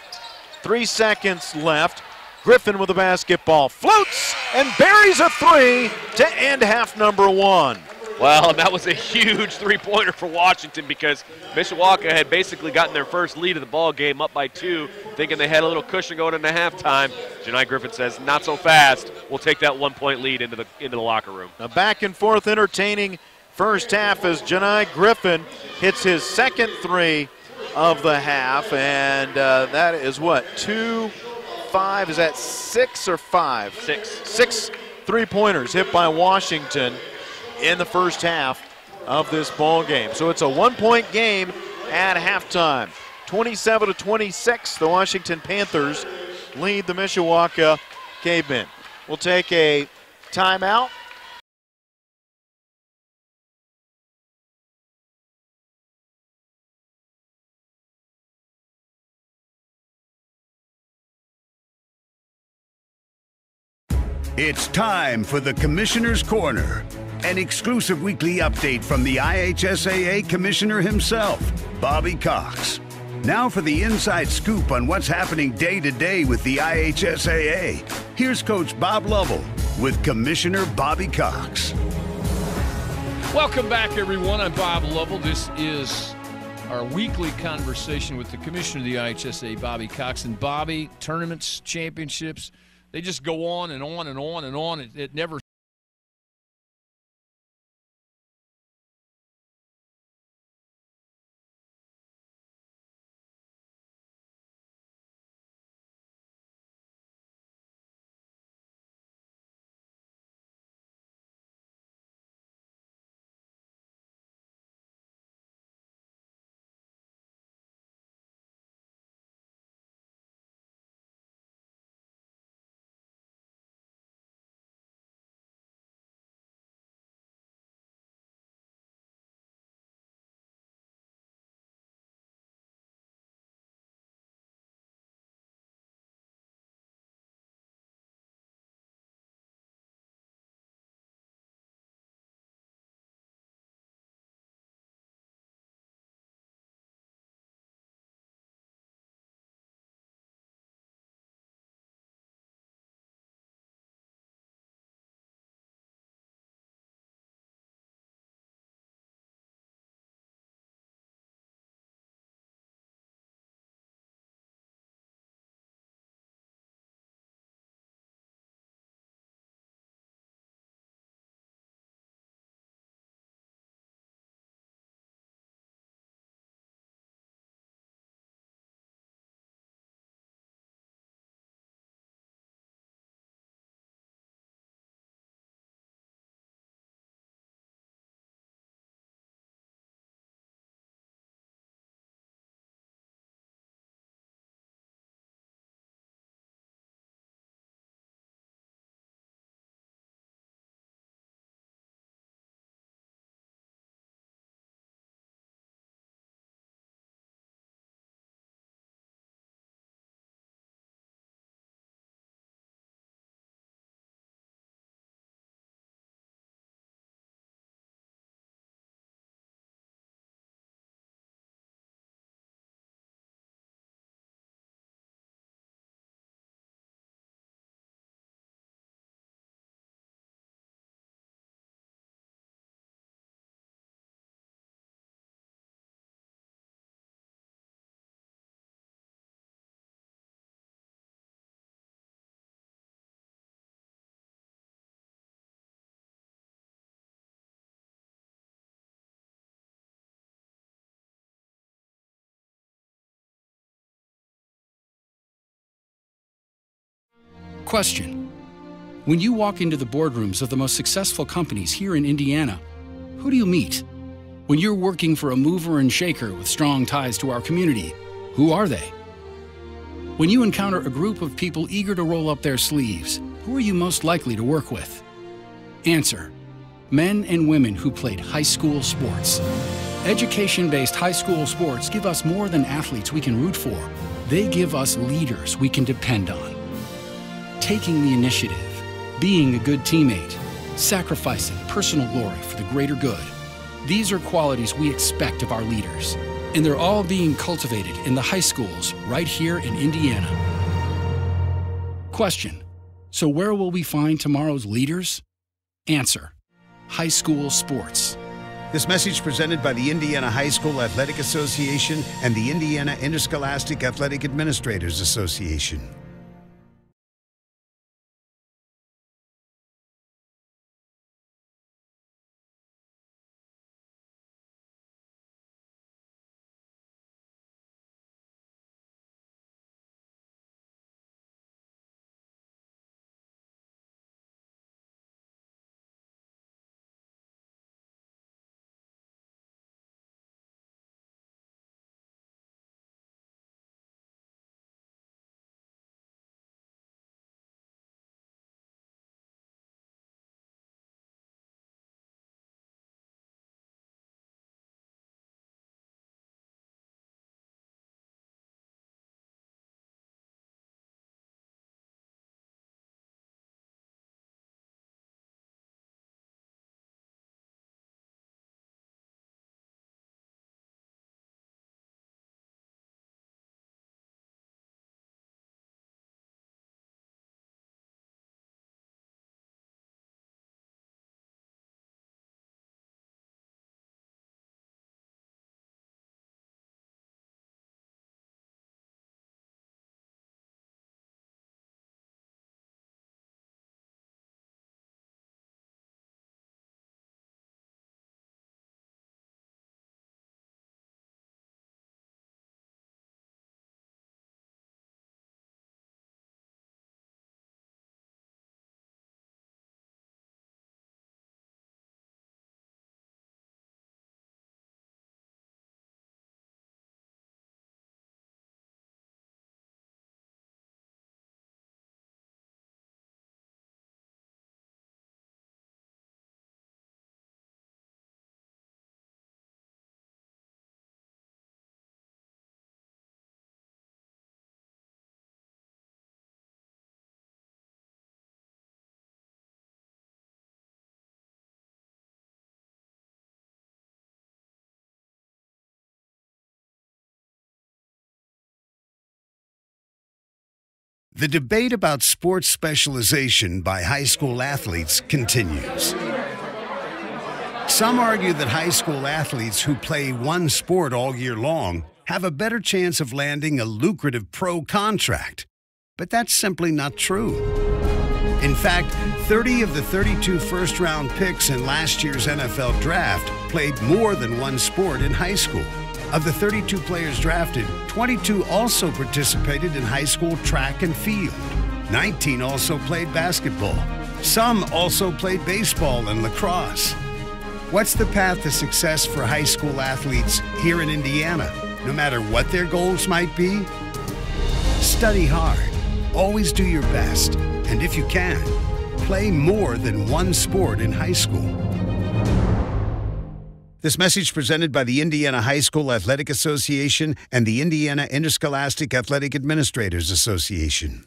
3 seconds left. Griffin with the basketball, floats and buries a three to end half number 1. Well, that was a huge three-pointer for Washington because Mishawaka had basically gotten their first lead of the ball game up by 2, thinking they had a little cushion going into halftime. Janai Griffin says, not so fast. We'll take that 1-point lead into the locker room. A back and forth entertaining first half as Janai Griffin hits his second three of the half, and that is what, 2, 5, is that 6 or 5? 6. 6 three-pointers hit by Washington in the first half of this ball game. So it's a 1-point game at halftime. 27-26, the Washington Panthers lead the Mishawaka Cavemen. We'll take a timeout. It's time for the Commissioner's Corner, an exclusive weekly update from the IHSAA Commissioner himself, Bobby Cox. Now for the inside scoop on what's happening day to day with the IHSAA. Here's Coach Bob Lovell with Commissioner Bobby Cox. Welcome back, everyone. I'm Bob Lovell. This is our weekly conversation with the Commissioner of the IHSAA, Bobby Cox. And Bobby, tournaments, championships, they just go on and on and on and on. It never Question: when you walk into the boardrooms of the most successful companies here in Indiana, who do you meet? When you're working for a mover and shaker with strong ties to our community, who are they? When you encounter a group of people eager to roll up their sleeves, who are you most likely to work with? Answer: men and women who played high school sports. Education-based high school sports give us more than athletes we can root for. They give us leaders we can depend on. Taking the initiative, being a good teammate, sacrificing personal glory for the greater good. These are qualities we expect of our leaders, and they're all being cultivated in the high schools right here in Indiana. Question: so where will we find tomorrow's leaders? Answer: high school sports. This message presented by the Indiana High School Athletic Association and the Indiana Interscholastic Athletic Administrators Association. The debate about sports specialization by high school athletes continues. Some argue that high school athletes who play one sport all year long have a better chance of landing a lucrative pro contract. But that's simply not true. In fact, 30 of the 32 first-round picks in last year's NFL draft played more than one sport in high school. Of the 32 players drafted, 22 also participated in high school track and field. 19 also played basketball. Some also played baseball and lacrosse. What's the path to success for high school athletes here in Indiana, no matter what their goals might be? Study hard, always do your best, and if you can, play more than one sport in high school. This message presented by the Indiana High School Athletic Association and the Indiana Interscholastic Athletic Administrators Association.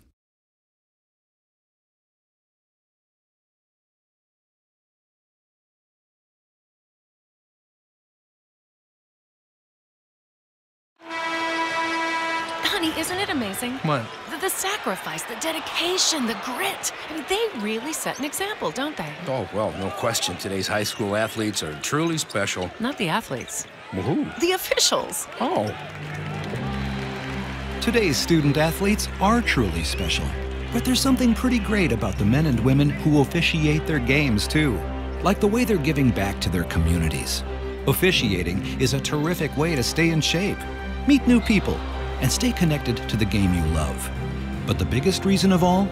Honey, isn't it amazing? What? The sacrifice, the dedication, the grit. I mean, they really set an example, don't they? Oh, well, no question. Today's high school athletes are truly special. Not the athletes. Well, who? The officials. Oh. Today's student athletes are truly special. But there's something pretty great about the men and women who officiate their games, too. Like the way they're giving back to their communities. Officiating is a terrific way to stay in shape, meet new people, and stay connected to the game you love. But the biggest reason of all?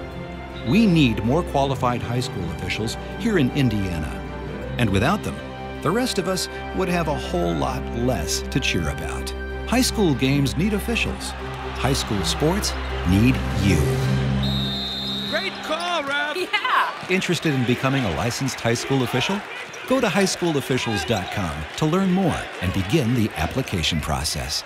We need more qualified high school officials here in Indiana. And without them, the rest of us would have a whole lot less to cheer about. High school games need officials. High school sports need you. Great call, Ralph. Yeah. Interested in becoming a licensed high school official? Go to highschoolofficials.com to learn more and begin the application process.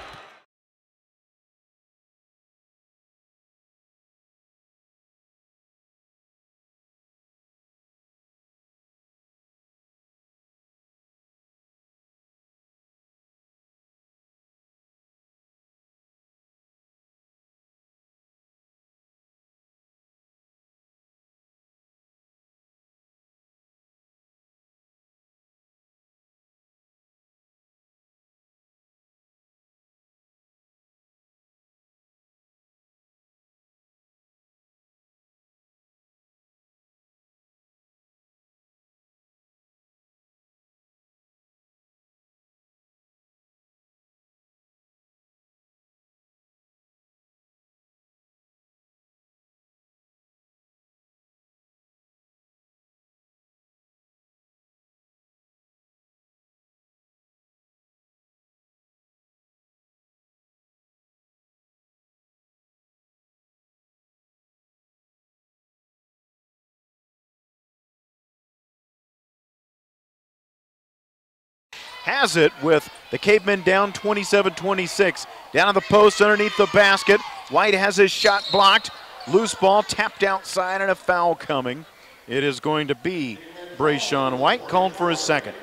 Has it with the Cavemen down 27-26. Down to the post underneath the basket. White has his shot blocked. Loose ball tapped outside and a foul coming. It is going to be Brayshawn White called for his second.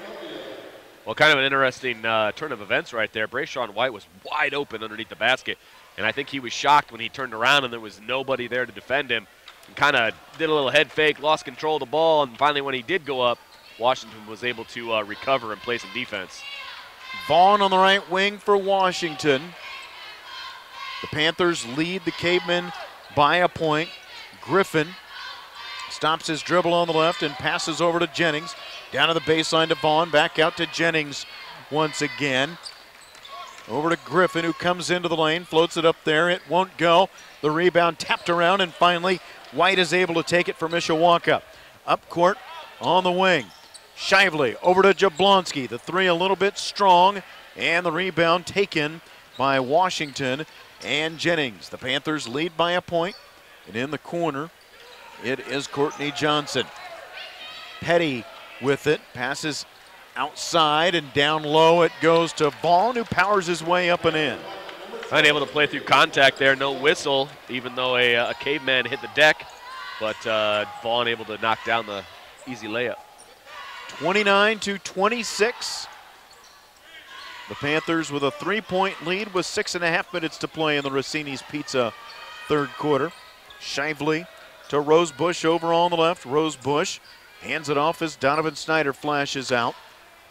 Well, kind of an interesting turn of events right there. Brayshawn White was wide open underneath the basket, and I think he was shocked when he turned around and there was nobody there to defend him. And kind of did a little head fake, lost control of the ball, and finally when he did go up, Washington was able to recover and play some defense. Vaughn on the right wing for Washington. The Panthers lead the Cavemen by a point. Griffin stops his dribble on the left and passes over to Jennings. Down to the baseline to Vaughn, back out to Jennings once again. Over to Griffin, who comes into the lane, floats it up there. It won't go. The rebound tapped around, and finally White is able to take it for Mishawaka. Up court on the wing. Shively over to Jablonski. The three a little bit strong, and the rebound taken by Washington and Jennings. The Panthers lead by a point, and in the corner, it is Courtney Johnson. Petty with it, passes outside, and down low it goes to Vaughn, who powers his way up and in. Unable to play through contact there, no whistle, even though a Caveman hit the deck, but Vaughn able to knock down the easy layup. 29-26. The Panthers with a 3-point lead with 6.5 minutes to play in the Rossini's Pizza third quarter. Shively to Rosebush over on the left. Rosebush hands it off as Donovan Snyder flashes out.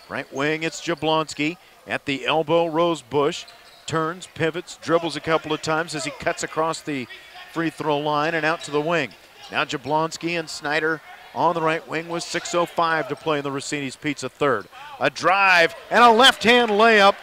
Right wing, it's Jablonski. At the elbow, Rosebush turns, pivots, dribbles a couple of times as he cuts across the free throw line and out to the wing. Now Jablonski and Snyder on the right wing with 6:05 to play in the Rossini's Pizza third. A drive and a left-hand layup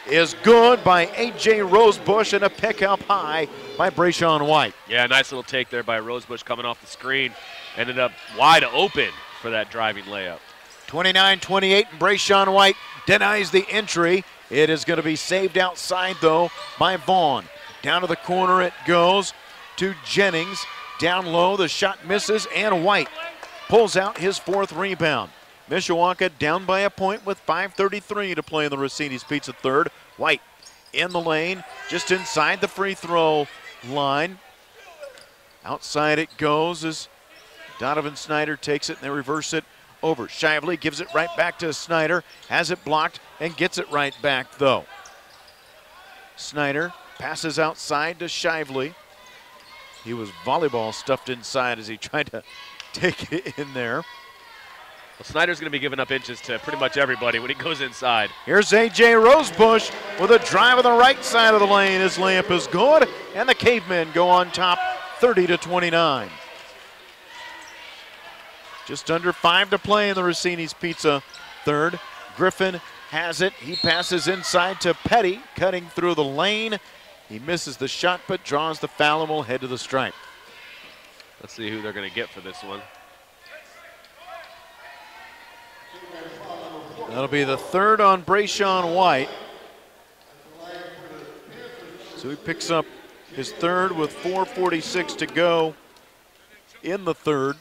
is good by A.J. Rosebush, and a pick up high by Brayshawn White. Yeah, nice little take there by Rosebush coming off the screen. Ended up wide open for that driving layup. 29-28, and Brayshawn White denies the entry. It is going to be saved outside, though, by Vaughn. Down to the corner it goes to Jennings. Down low, the shot misses, and White pulls out his fourth rebound. Mishawaka down by a point with 5:33 to play in the Rossini's Pizza third. White in the lane, just inside the free throw line. Outside it goes as Donovan Snyder takes it and they reverse it over. Shively gives it right back to Snyder, has it blocked and gets it right back though. Snyder passes outside to Shively. He was volleyball stuffed inside as he tried to take it in there. Well, Snyder's going to be giving up inches to pretty much everybody when he goes inside. Here's A.J. Rosebush with a drive on the right side of the lane. His layup is good, and the Cavemen go on top 30-29. Just under 5 to play in the Rossini's Pizza third. Griffin has it. He passes inside to Petty, cutting through the lane. He misses the shot but draws the foul and will head to the stripe. Let's see who they're going to get for this one. That'll be the third on Brayshawn White. So he picks up his third with 4:46 to go in the third.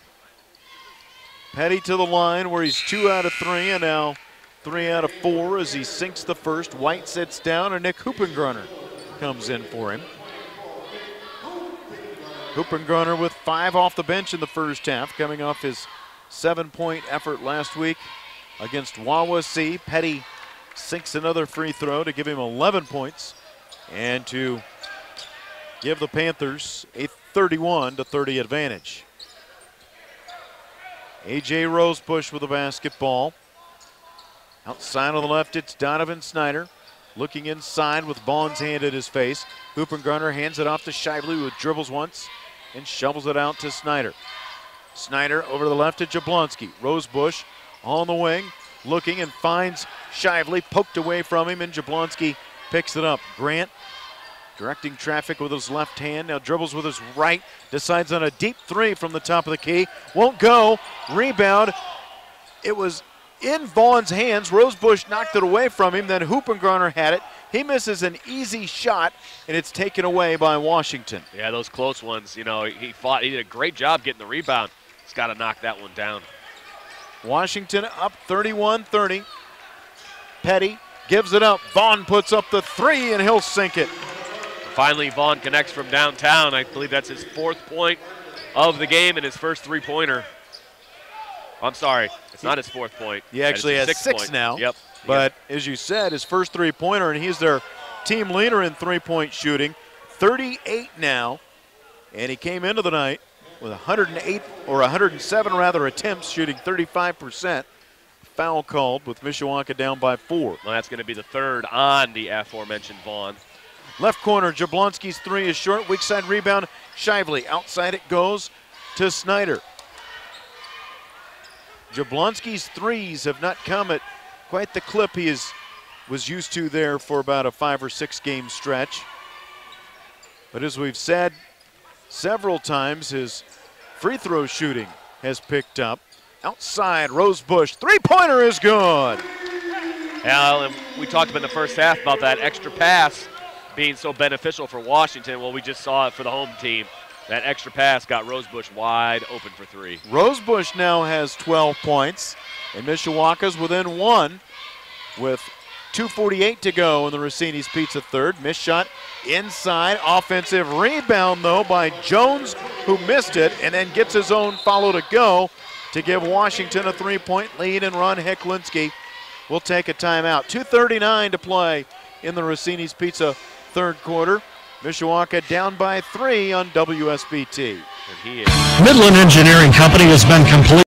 Petty to the line where he's 2 out of 3 and now 3 out of 4 as he sinks the first. White sits down and Nick Hoopengrunner comes in for him. Hoopengrunner with 5 off the bench in the first half, coming off his 7-point effort last week against Wawasee. Petty sinks another free throw to give him 11 points and to give the Panthers a 31-30 advantage. A.J. Rosebush with the basketball. Outside on the left, it's Donovan Snyder. Looking inside with Vaughn's hand at his face. Hoopengrunner hands it off to Shively, who dribbles once and shovels it out to Snyder. Snyder over to the left to Jablonski. Rosebush on the wing, looking and finds Shively, poked away from him, and Jablonski picks it up. Grant directing traffic with his left hand, now dribbles with his right, decides on a deep three from the top of the key. Won't go, rebound. It was in Vaughn's hands. Rosebush knocked it away from him, then Hoopengrunner had it. He misses an easy shot, and it's taken away by Washington. Yeah, those close ones, you know, he did a great job getting the rebound. He's got to knock that one down. Washington up 31-30. Petty gives it up. Vaughn puts up the three, and he'll sink it. Finally, Vaughn connects from downtown. I believe that's his 4th point of the game and his first 3-pointer. I'm sorry, it's not his 4th point. He actually has 6 now. Yep. But as you said, his first 3-pointer, and he's their team leader in 3-point shooting. 38 now, and he came into the night with 107 attempts, shooting 35%. Foul called with Mishawaka down by 4. Well, that's going to be the 3rd on the aforementioned Vaughn. Left corner, Jablonski's 3 is short. Weak side rebound, Shively. Outside it goes to Snyder. Jablonski's 3s have not come at quite the clip he was used to there for about a 5 or 6 game stretch. But as we've said several times, his free throw shooting has picked up. Outside, Rosebush, 3-pointer is good. Yeah, and we talked about in the first half about that extra pass being so beneficial for Washington. Well, we just saw it for the home team. That extra pass got Rosebush wide open for 3. Rosebush now has 12 points, and Mishawaka's within 1 with 2:48 to go in the Rossini's Pizza third. Missed shot inside. Offensive rebound, though, by Jones, who missed it, and then gets his own follow to go to give Washington a 3-point lead, and Ron Heklinski will take a timeout. 2:39 to play in the Rossini's Pizza third quarter. Mishawaka down by 3 on WSBT. And he is. Midland Engineering Company has been complete.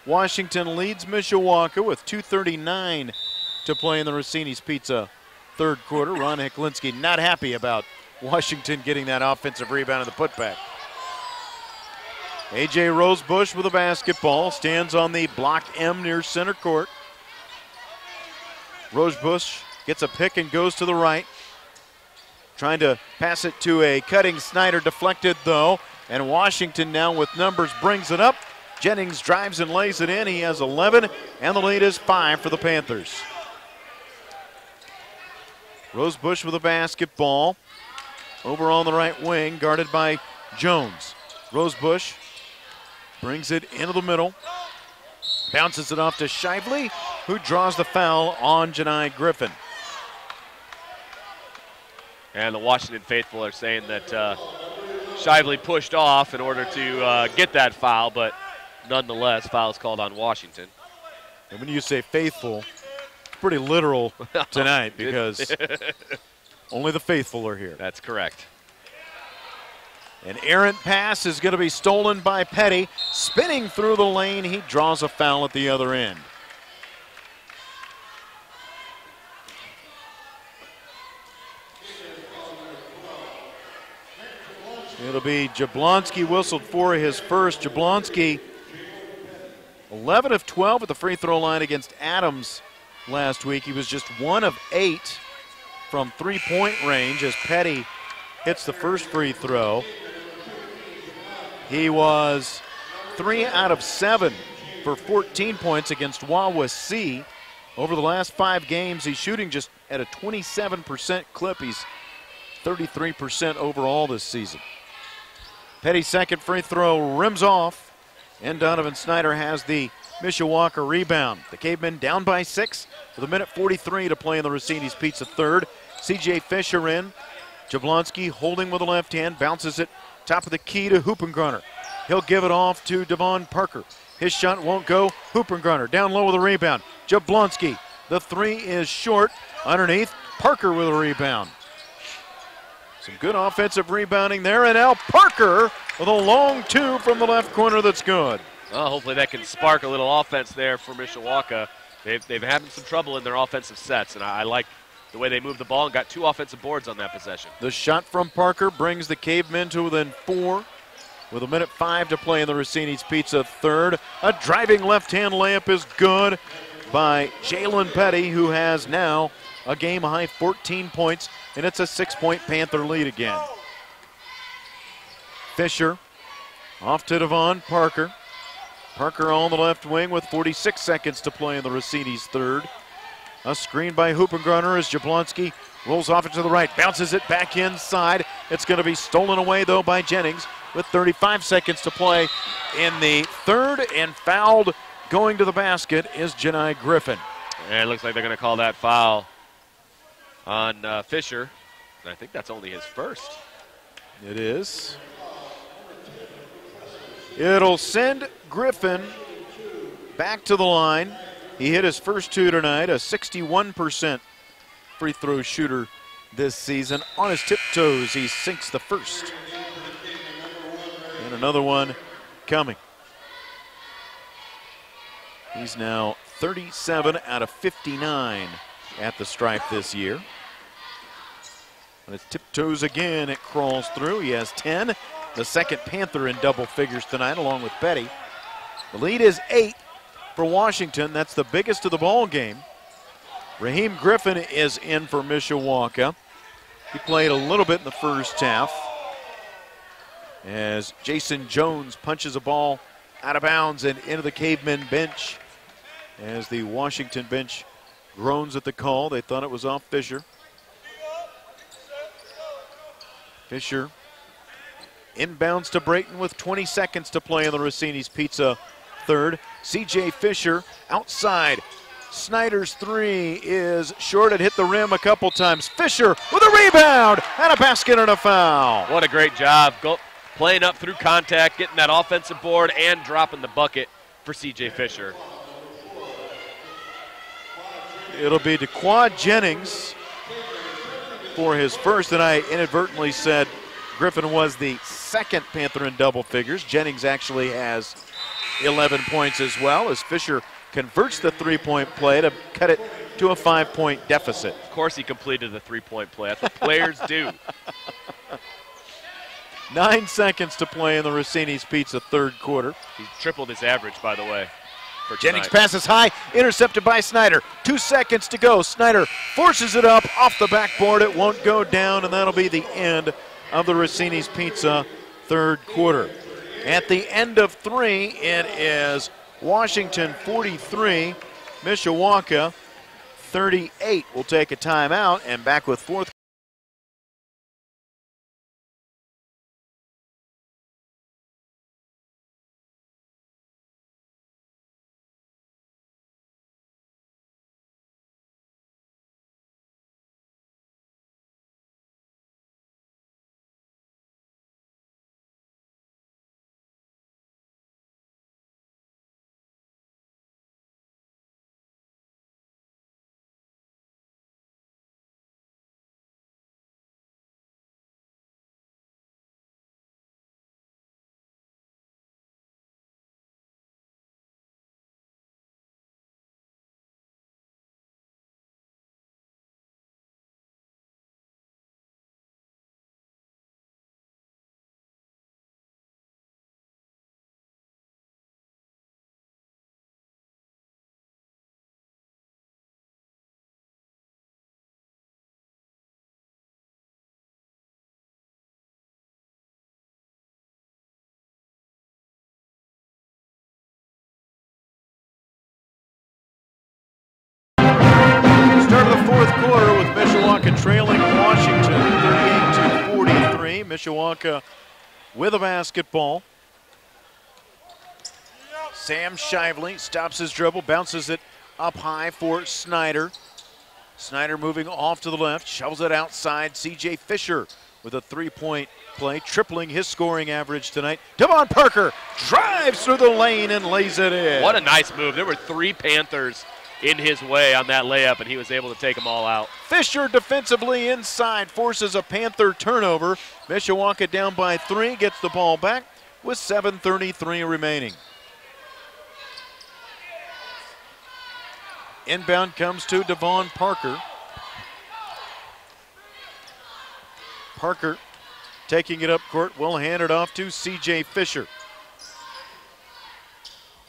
Washington leads Mishawaka with 2:39 to play in the Rossini's Pizza third quarter. Ron Heklinski not happy about Washington getting that offensive rebound in the putback. A.J. Rosebush with a basketball, stands on the block M near center court. Rosebush gets a pick and goes to the right. Trying to pass it to a cutting Snyder, deflected though, and Washington now with numbers brings it up. Jennings drives and lays it in. He has 11, and the lead is 5 for the Panthers. Rosebush with a basketball. Over on the right wing, guarded by Jones. Rosebush brings it into the middle. Bounces it off to Shively, who draws the foul on Janai Griffin. And the Washington faithful are saying that Shively pushed off in order to get that foul, but nonetheless, foul's called on Washington. And when you say faithful, pretty literal tonight because only the faithful are here. That's correct. An errant pass is going to be stolen by Petty. Spinning through the lane, he draws a foul at the other end. It'll be Jablonski whistled for his first. Jablonski 11 of 12 at the free throw line against Adams last week. He was just 1 of 8 from three-point range as Petty hits the first free throw. He was 3 out of 7 for 14 points against Wawasee. Over the last 5 games, he's shooting just at a 27% clip. He's 33% overall this season. Petty's second free throw rims off, and Donovan Snyder has the Mishawaka rebound. The Cavemen down by 6 with 1:43 to play in the Rossini's Pizza third. C.J. Fisher in. Jablonski holding with the left hand, bounces it top of the key to Hoopengrunner. He'll give it off to Devon Parker. His shot won't go. Hoopengrunner down low with a rebound. Jablonski, the three is short. Underneath, Parker with a rebound. Some good offensive rebounding there, and now Parker with a long two from the left corner that's good. Well, hopefully that can spark a little offense there for Mishawaka. They've had some trouble in their offensive sets, and I like the way they moved the ball and got 2 offensive boards on that possession. The shot from Parker brings the Cavemen to within 4 with 1:05 to play in the Rossini's Pizza third. A driving left-hand layup is good by Jalen Petty, who has now a game-high 14 points, and it's a 6-point Panther lead again. Fisher off to Devon Parker. Parker on the left wing with 46 seconds to play in the Rossini's third. A screen by Hoopengrunner as Jablonski rolls off it to the right, bounces it back inside. It's going to be stolen away, though, by Jennings with 35 seconds to play in the third, and fouled going to the basket is Janai Griffin. And it looks like they're going to call that foul on Fisher. I think that's only his first. It is. It'll send Griffin back to the line. He hit his first 2 tonight, a 61% free throw shooter this season. On his tiptoes, he sinks the first. And another one coming. He's now 37 out of 59 at the stripe this year. On his tiptoes again, it crawls through. He has 10. The second Panther in double figures tonight, along with Petty. The lead is 8 for Washington. That's the biggest of the ball game. Raheem Griffin is in for Mishawaka. He played a little bit in the first half as Jason Jones punches a ball out of bounds and into the Cavemen bench. As the Washington bench groans at the call, they thought it was off Fisher. Fisher inbounds to Brayton with 20 seconds to play in the Rossini's Pizza third. C.J. Fisher outside. Snyder's three is short. It hit the rim a couple times. Fisher with a rebound and a basket and a foul. What a great job. Playing up through contact, getting that offensive board, and dropping the bucket for C.J. Fisher. It'll be DeQuad Jennings for his first, and I inadvertently said Griffin was the second Panther in double figures. Jennings actually has 11 points as well, as Fisher converts the three-point play to cut it to a 5-point deficit. Of course he completed the three-point play. That's what players do. 9 seconds to play in the Rossini's Pizza third quarter. He's tripled his average, by the way. Jennings passes high, intercepted by Snyder. 2 seconds to go. Snyder forces it up off the backboard. It won't go down, and that'll be the end of the Rossini's Pizza third quarter. At the end of 3, it is Washington 43, Mishawaka 38. We'll take a timeout and back with fourth. fourth quarter with Mishawaka trailing Washington 38-43. Mishawaka with a basketball. Sam Shively stops his dribble, bounces it up high for Snyder. Snyder moving off to the left, shovels it outside. C.J. Fisher with a three-point play, tripling his scoring average tonight. Devon Parker drives through the lane and lays it in. What a nice move. There were 3 Panthers in his way on that layup, and he was able to take them all out. Fisher defensively inside, forces a Panther turnover. Mishawaka down by 3, gets the ball back with 7:33 remaining. Inbound comes to Devon Parker. Parker taking it up court, will hand it off to C.J. Fisher.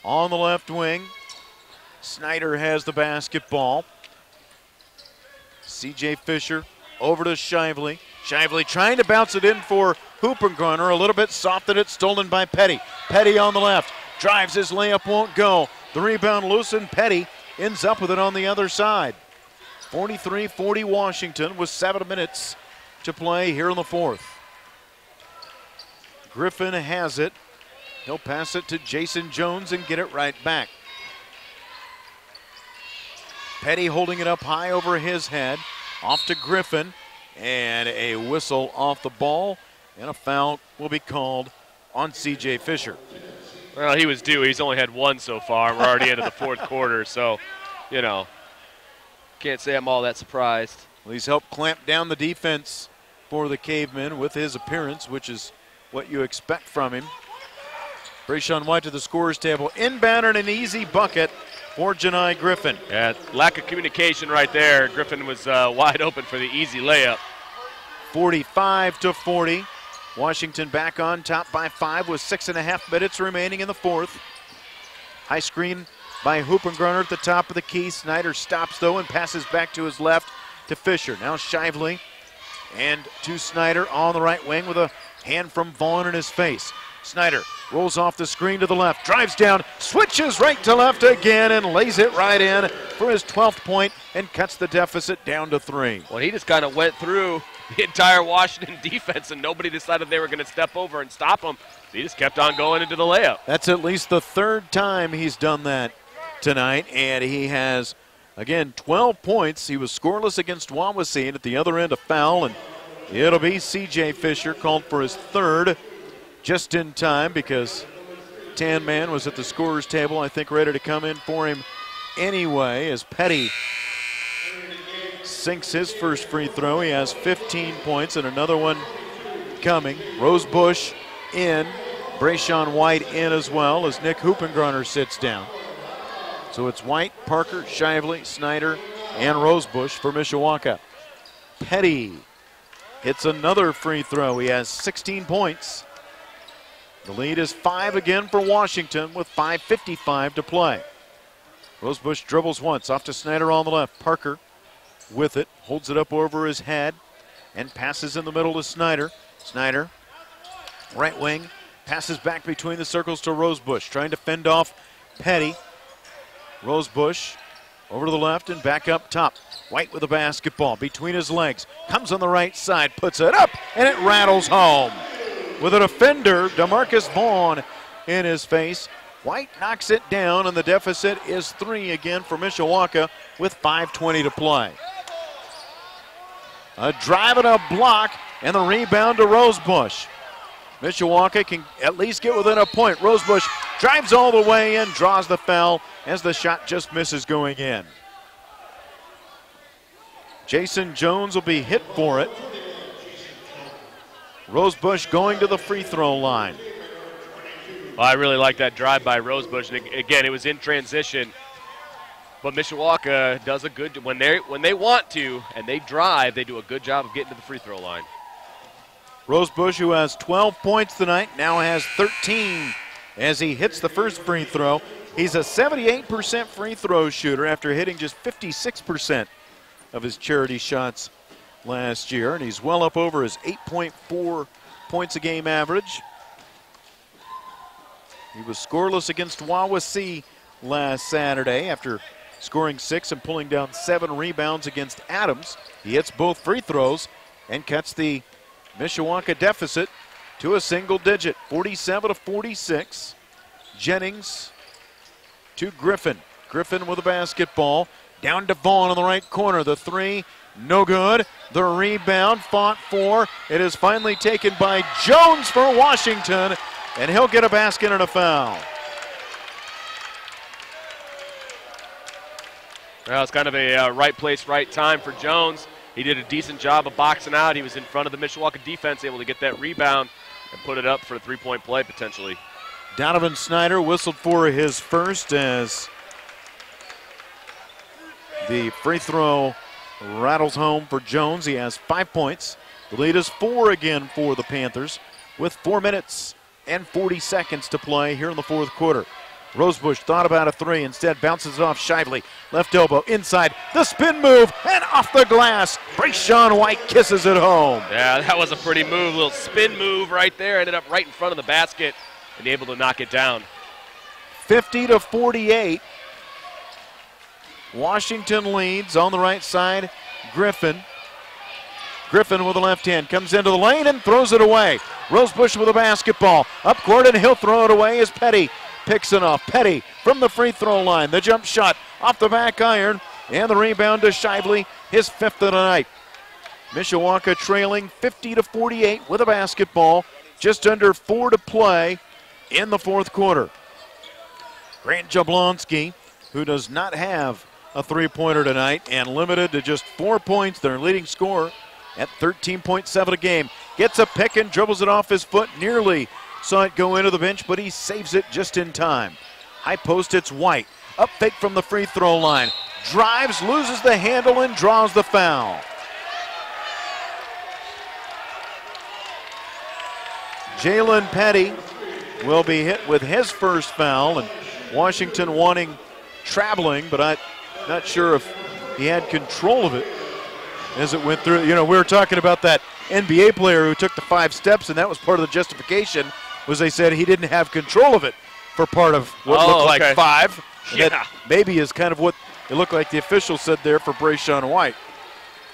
On the left wing, Snyder has the basketball. C.J. Fisher over to Shively. Shively trying to bounce it in for Hoopengrunner. A little bit soft and it's stolen by Petty. Petty on the left. Drives, his layup won't go. The rebound loose and Petty ends up with it on the other side. 43-40 Washington with 7 minutes to play here in the fourth. Griffin has it. He'll pass it to Jason Jones and get it right back. Petty holding it up high over his head. Off to Griffin. And a whistle off the ball. And a foul will be called on C.J. Fisher. Well, he was due. He's only had 1 so far. We're already into the fourth quarter. So, you know, can't say I'm all that surprised. Well, he's helped clamp down the defense for the Cavemen with his appearance, which is what you expect from him. Brayshawn White to the scorer's table. Inbound and an easy bucket for Janai Griffin. Yeah, lack of communication right there. Griffin was wide open for the easy layup. 45-40. Washington back on top by 5 with 6.5 minutes remaining in the fourth. High screen by Hoopengrunner at the top of the key. Snyder stops though and passes back to his left to Fisher. Now Shively and to Snyder on the right wing with a hand from Vaughn in his face. Snyder rolls off the screen to the left, drives down, switches right to left again and lays it right in for his 12th point and cuts the deficit down to 3. Well, he just kind of went through the entire Washington defense and nobody decided they were going to step over and stop him. So he just kept on going into the layup. That's at least the 3rd time he's done that tonight, and he has, again, 12 points. He was scoreless against Wawasee, and at the other end a foul, and it'll be C.J. Fisher called for his 3rd. Just in time because Tan Man was at the scorer's table, I think ready to come in for him anyway, as Petty sinks his first free throw. He has 15 points and another one coming. Rosebush in, Brayshawn White in as well as Nick Hoopengrunner sits down. So it's White, Parker, Shively, Snyder, and Rosebush for Mishawaka. Petty hits another free throw. He has 16 points. The lead is 5 again for Washington with 5:55 to play. Rosebush dribbles once off to Snyder on the left. Parker with it, holds it up over his head and passes in the middle to Snyder. Snyder, right wing, passes back between the circles to Rosebush, trying to fend off Petty. Rosebush over to the left and back up top. White with the basketball between his legs, comes on the right side, puts it up, and it rattles home. With a defender, DeMarcus Vaughn in his face. White knocks it down, and the deficit is 3 again for Mishawaka with 5:20 to play. A drive and a block, and the rebound to Rosebush. Mishawaka can at least get within a point. Rosebush drives all the way in, draws the foul as the shot just misses going in. Jason Jones will be hit for it. Rosebush going to the free throw line. Well, I really like that drive by Rosebush. And again, it was in transition. But Mishawaka does a good, when they want to and they drive, they do a good job of getting to the free throw line. Rosebush, who has 12 points tonight, now has 13 as he hits the first free throw. He's a 78% free throw shooter after hitting just 56% of his charity shots last year, and he's well up over his 8.4 points a game average. He was scoreless against Wawasee last Saturday after scoring 6 and pulling down 7 rebounds against Adams. He hits both free throws and cuts the Mishawaka deficit to a single digit, 47-46. Jennings to Griffin. Griffin with a basketball. Down to Vaughn on the right corner. The three, no good. The rebound, fought for. It is finally taken by Jones for Washington, and he'll get a basket and a foul. Well, it's kind of a right place, right time for Jones. He did a decent job of boxing out. He was in front of the Mishawaka defense, able to get that rebound and put it up for a three-point play potentially. Donovan Snyder whistled for his first as the free throw rattles home for Jones. He has 5 points. The lead is 4 again for the Panthers with 4 minutes and 40 seconds to play here in the fourth quarter. Rosebush thought about a three, instead bounces it off Shively. Left elbow inside, the spin move, and off the glass. Brayshawn White kisses it home. Yeah, that was a pretty move, little spin move right there. Ended up right in front of the basket and able to knock it down. 50-48. Washington leads on the right side. Griffin with the left hand comes into the lane and throws it away. Rosebush with a basketball. Up court, and he'll throw it away as Petty picks it off. Petty from the free throw line. The jump shot off the back iron, and the rebound to Shively, his 5th of the night. Mishawaka trailing 50-48 with a basketball. Just under 4 to play in the fourth quarter. Grant Jablonski, who does not have a three-pointer tonight and limited to just 4 points, their leading scorer at 13.7 a game, gets a pick and dribbles it off his foot. Nearly saw it go into the bench, but he saves it just in time. High post, it's White. Up fake from the free throw line. Drives, loses the handle, and draws the foul. Jalen Petty will be hit with his first foul, and Washington wanting traveling, but I'm not sure if he had control of it as it went through. You know, we were talking about that NBA player who took the 5 steps, and that was part of the justification, was they said he didn't have control of it for part of what looked like 5. Yeah. That maybe is kind of what it looked like the official said there for Brayshawn White.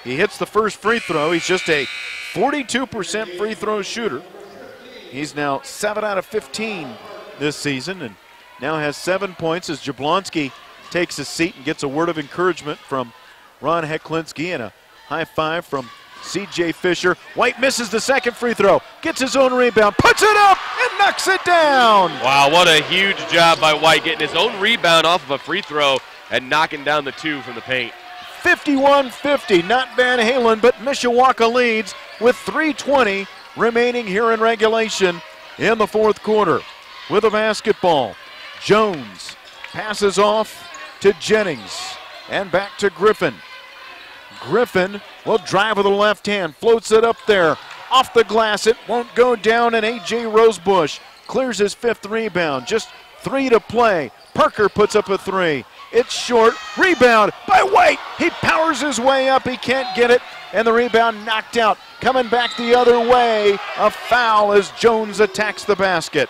He hits the first free throw. He's just a 42% free throw shooter. He's now 7 out of 15 this season and now has 7 points as Jablonski takes a seat and gets a word of encouragement from Ron Heklinski and a high five from C.J. Fisher. White misses the second free throw, gets his own rebound, puts it up, and knocks it down. Wow, what a huge job by White, getting his own rebound off of a free throw and knocking down the 2 from the paint. 51-50, not Van Halen, but Mishawaka leads with 3:20 remaining here in regulation in the fourth quarter. With a basketball, Jones passes off to Jennings and back to Griffin. Griffin will drive with the left hand, floats it up there. Off the glass, it won't go down, and A.J. Rosebush clears his 5th rebound. Just 3 to play. Parker puts up a 3. It's short. Rebound by White. He powers his way up. He can't get it, and the rebound knocked out. Coming back the other way, a foul as Jones attacks the basket.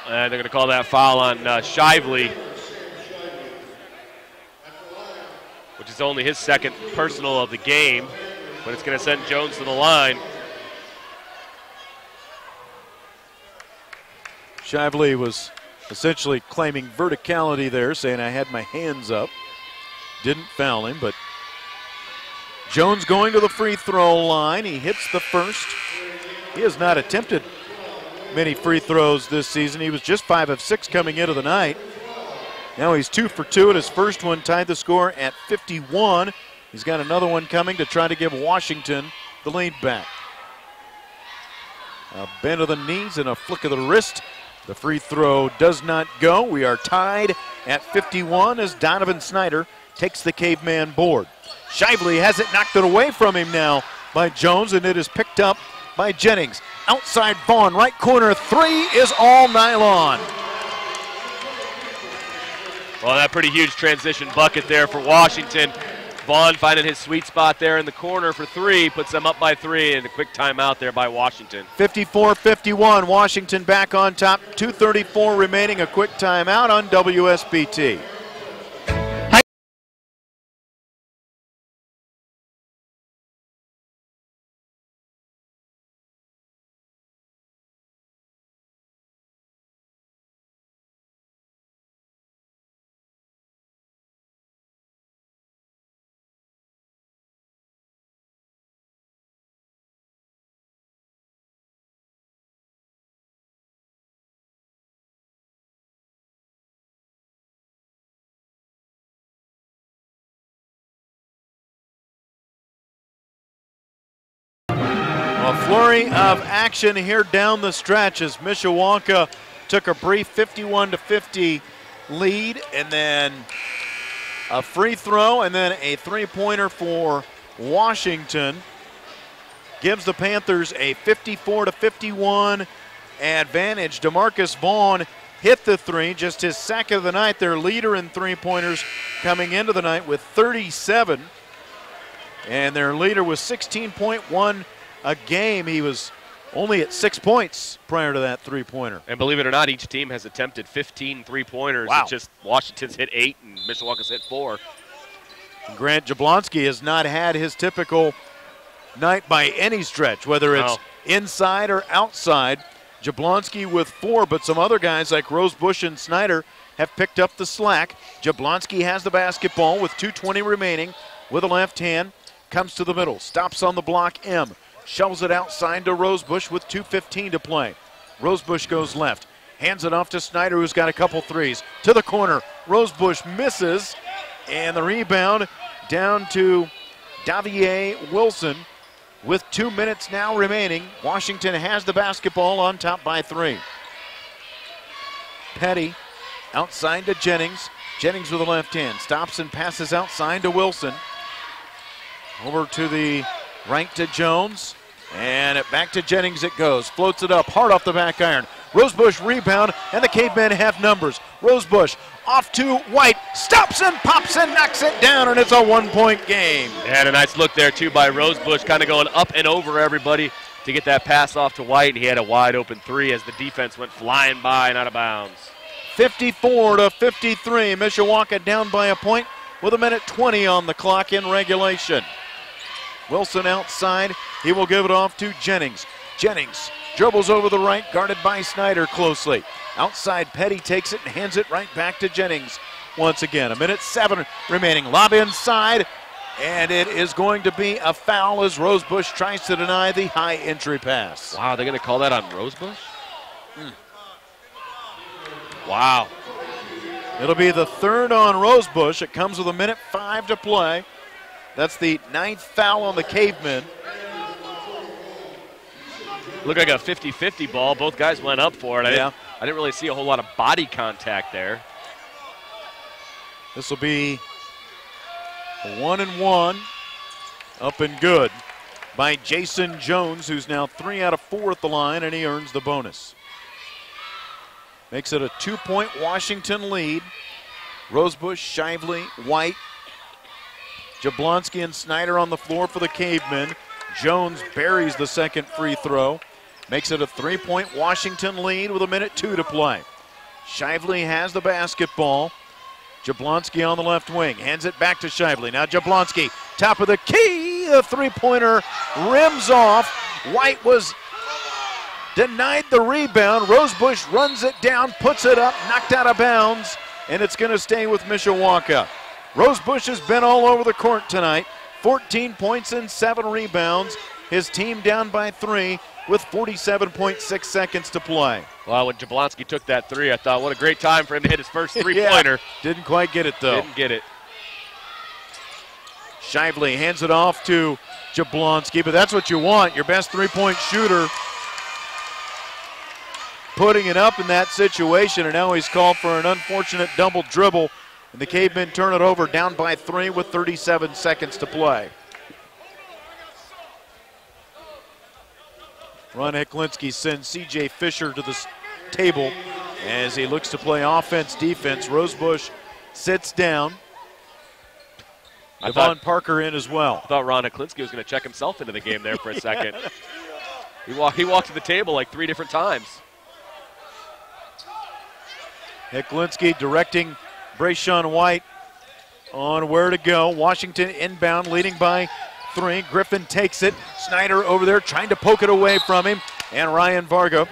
And they're going to call that foul on Shively, which is only his 2nd personal of the game, but it's going to send Jones to the line. Shively was essentially claiming verticality there, saying I had my hands up. Didn't foul him, but Jones going to the free throw line. He hits the first. He has not attempted many free throws this season. He was just 5 of 6 coming into the night. Now he's 2 for 2, and his first one tied the score at 51. He's got another one coming to try to give Washington the lead back. A bend of the knees and a flick of the wrist. The free throw does not go. We are tied at 51 as Donovan Snyder takes the caveman board. Shively has it knocked it away from him now by Jones, and it is picked up by Jennings. Outside Vaughn, right corner, 3 is all nylon. Well, that pretty huge transition bucket there for Washington. Vaughn finding his sweet spot there in the corner for 3, puts them up by 3, and a quick timeout there by Washington. 54-51, Washington back on top, 2:34 remaining, a quick timeout on WSBT. A flurry of action here down the stretch as Mishawaka took a brief 51-50 lead, and then a free throw, and then a three-pointer for Washington gives the Panthers a 54-51 advantage. DeMarcus Vaughn hit the 3, just his second of the night, their leader in three-pointers coming into the night with 37, and their leader was 16.1 a game. He was only at 6 points prior to that three-pointer. And believe it or not, each team has attempted 15 three-pointers. Wow. It's just Washington's hit 8 and Mishawaka's hit 4. Grant Jablonski has not had his typical night by any stretch, whether it's inside or outside. Jablonski with 4, but some other guys like Rosebush and Snyder have picked up the slack. Jablonski has the basketball with 2:20 remaining with a left hand. Comes to the middle, stops on the block, M. Shovels it outside to Rosebush with 2:15 to play. Rosebush goes left, hands it off to Snyder, who's got a couple threes. To the corner, Rosebush misses, and the rebound down to Davier Wilson with 2 minutes now remaining. Washington has the basketball on top by 3. Petty outside to Jennings. Jennings with a left hand, stops and passes outside to Wilson. Over to the right to Jones, and back to Jennings it goes. Floats it up, hard off the back iron. Rosebush rebound, and the Cavemen have numbers. Rosebush off to White, stops and pops and knocks it down, and it's a 1-point game. Had a nice look there, too, by Rosebush, kind of going up and over everybody to get that pass off to White. He had a wide open 3 as the defense went flying by and out of bounds. 54-53, Mishawaka down by a point with 1:20 on the clock in regulation. Wilson outside, he will give it off to Jennings. Jennings dribbles over the right, guarded by Snyder closely. Outside, Petty takes it and hands it right back to Jennings. Once again, 1:07 remaining. Lob inside, and it is going to be a foul as Rosebush tries to deny the high entry pass. Wow, they're going to call that on Rosebush? Wow. It'll be the third on Rosebush. It comes with 1:05 to play. That's the 9th foul on the Cavemen. Looked like a 50-50 ball. Both guys went up for it. I didn't really see a whole lot of body contact there. This will be a 1-1, up and good by Jason Jones, who's now 3 out of 4 at the line, and he earns the bonus. Makes it a 2-point Washington lead. Rosebush, Shively, White, Jablonski and Snyder on the floor for the Cavemen. Jones buries the second free throw. Makes it a 3-point Washington lead with 1:02 to play. Shively has the basketball. Jablonski on the left wing. Hands it back to Shively. Now Jablonski, top of the key. The three-pointer rims off. White was denied the rebound. Rosebush runs it down, puts it up, knocked out of bounds, and it's going to stay with Mishawaka. Rosebush has been all over the court tonight. 14 points and 7 rebounds. His team down by 3 with 47.6 seconds to play. Well, when Jablonski took that 3, I thought, what a great time for him to hit his first three-pointer. Didn't quite get it, though. Didn't get it. Shively hands it off to Jablonski, but that's what you want, your best three-point shooter putting it up in that situation, and now he's called for an unfortunate double dribble, and the Cavemen turn it over down by 3 with 37 seconds to play. Ron Heklinski sends C.J. Fisher to the table as he looks to play offense, defense. Rosebush sits down. Devon Parker in as well. I thought Ron Heklinski was going to check himself into the game there for a second. He walked to the table like 3 different times. Heklinski directing Brayshawn White on where to go. Washington inbound, leading by 3. Griffin takes it. Snyder over there trying to poke it away from him. And Ryan Varga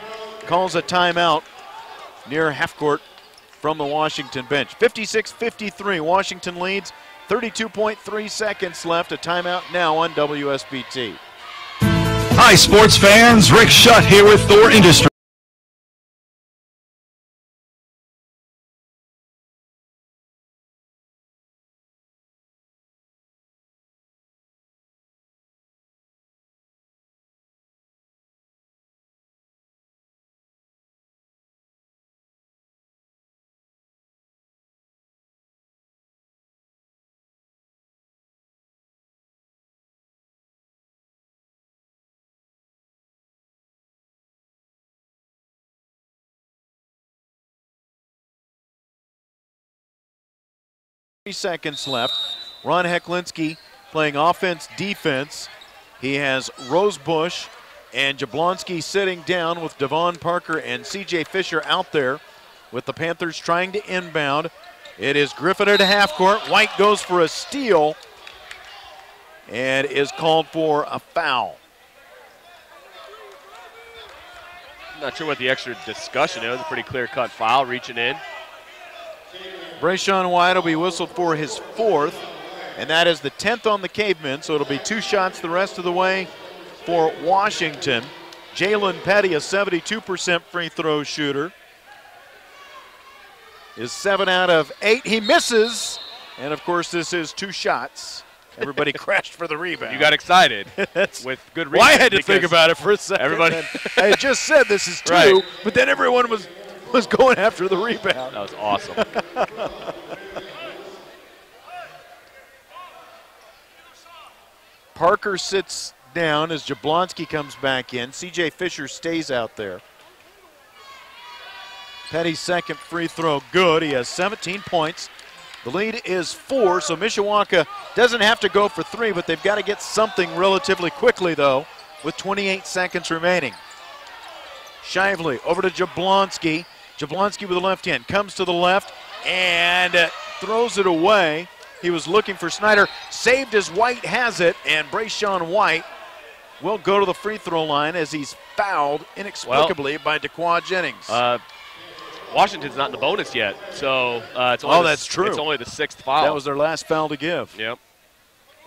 calls a timeout near half court from the Washington bench. 56-53, Washington leads. 32.3 seconds left. A timeout now on WSBT. Hi, sports fans. Rick Shutt here with Thor Industries. Seconds left. Ron Heklinski playing offense, defense. He has Rosebush and Jablonski sitting down with Devon Parker and C.J. Fisher out there with the Panthers trying to inbound. It is Griffin at half court. White goes for a steal and is called for a foul. I'm not sure what the extra discussion is. It was a pretty clear-cut foul, reaching in. Brayshawn White will be whistled for his 4th, and that is the 10th on the Cavemen, so it'll be 2 shots the rest of the way for Washington. Jalen Petty, a 72% free throw shooter, is 7 out of 8. He misses, and of course this is 2 shots. Everybody crashed for the rebound. You got excited with good reason. Well, I had to think about it for a second. Everybody, I had just said this is 2, right, but then everyone was going after the rebound. That was awesome. Parker sits down as Jablonski comes back in. C.J. Fisher stays out there. Petty's second free throw good. He has 17 points. The lead is 4, so Mishawaka doesn't have to go for 3, but they've got to get something relatively quickly, though, with 28 seconds remaining. Shively over to Jablonski. Jablonski with the left hand comes to the left and throws it away. He was looking for Snyder, saved as White has it, and Brayshawn White will go to the free throw line as he's fouled inexplicably by DeQuan Jennings. Washington's not in the bonus yet, so it's only that's true. It's only the 6th foul. That was their last foul to give. Yep.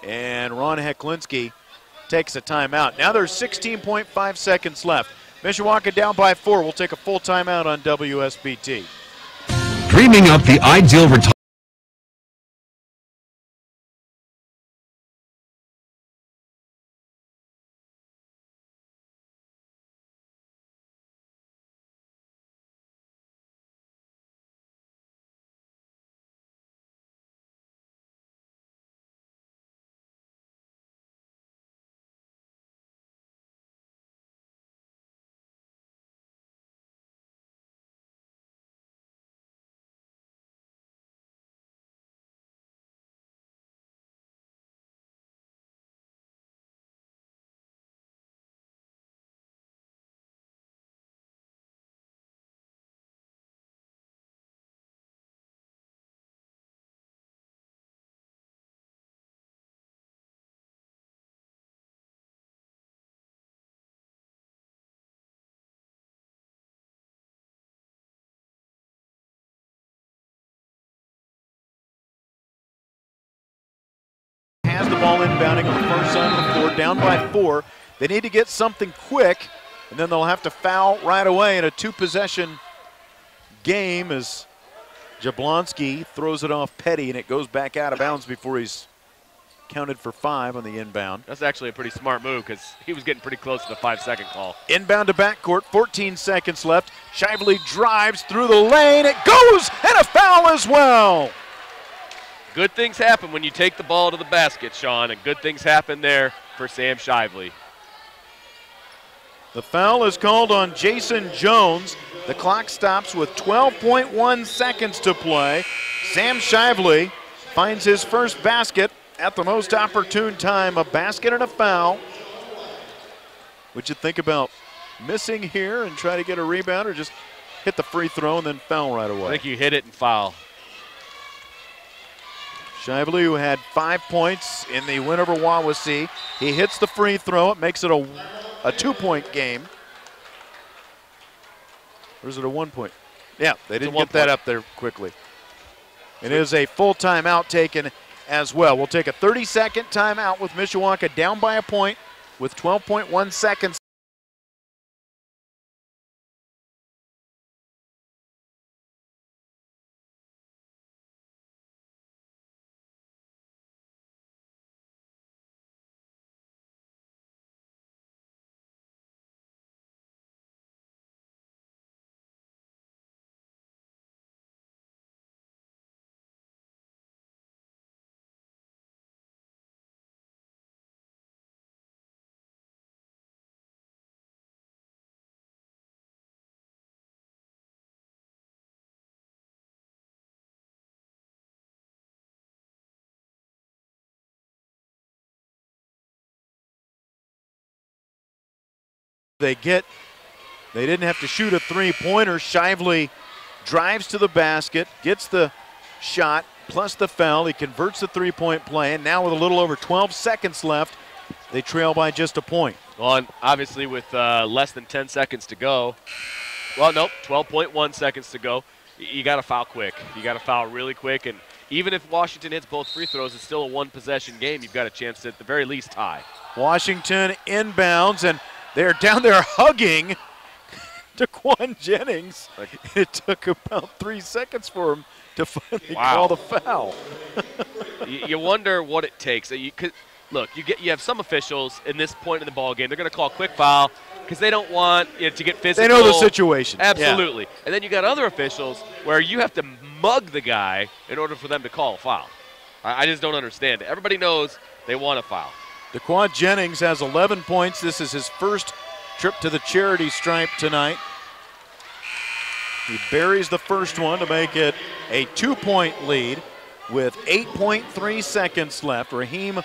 And Ron Heklinski takes a timeout. Now there's 16.5 seconds left. Mishawaka down by 4. We'll take a full timeout on WSBT. Dreaming up the ideal retirement. Has the ball inbounding on the far side of the floor, down by 4. They need to get something quick, and then they'll have to foul right away in a 2-possession game as Jablonski throws it off Petty, and it goes back out of bounds before he's counted for 5 on the inbound. That's actually a pretty smart move because he was getting pretty close to the 5-second call. Inbound to backcourt, 14 seconds left. Shively drives through the lane. It goes, and a foul as well. Good things happen when you take the ball to the basket, Sean, and good things happen there for Sam Shively. The foul is called on Jason Jones. The clock stops with 12.1 seconds to play. Sam Shively finds his first basket at the most opportune time, a basket and a foul. Would you think about missing here and try to get a rebound, or just hit the free throw and then foul right away? I think you hit it and foul. Shively, who had 5 points in the win over Wawasee, he hits the free throw. It makes it a 2-point game. Or is it a 1 point? Yeah, they didn't get that up there quickly. It is a full timeout taken as well. We'll take a 30-second timeout with Mishawaka down by a point with 12.1 seconds. They didn't have to shoot a three-pointer. Shively drives to the basket, gets the shot plus the foul. He converts the three-point play, and now with a little over 12 seconds left, they trail by just a point. Well, and obviously with less than 10 seconds to go, well, nope, 12.1 seconds to go, you got to foul quick. You got to foul really quick, and even if Washington hits both free throws, it's still a one-possession game. You've got a chance to at the very least tie. Washington inbounds, and they're down there hugging Daquan Jennings. It took about 3 seconds for him to finally call the foul. You wonder what it takes. Look, you have some officials in this point in the ball game. They're going to call a quick foul because they don't want it to get physical. They know the situation. Absolutely. Yeah. And then you got other officials where you have to mug the guy in order for them to call a foul. I just don't understand it. Everybody knows they want a foul. Daquan Jennings has 11 points. This is his first trip to the charity stripe tonight. He buries the first one to make it a 2-point lead with 8.3 seconds left. Raheem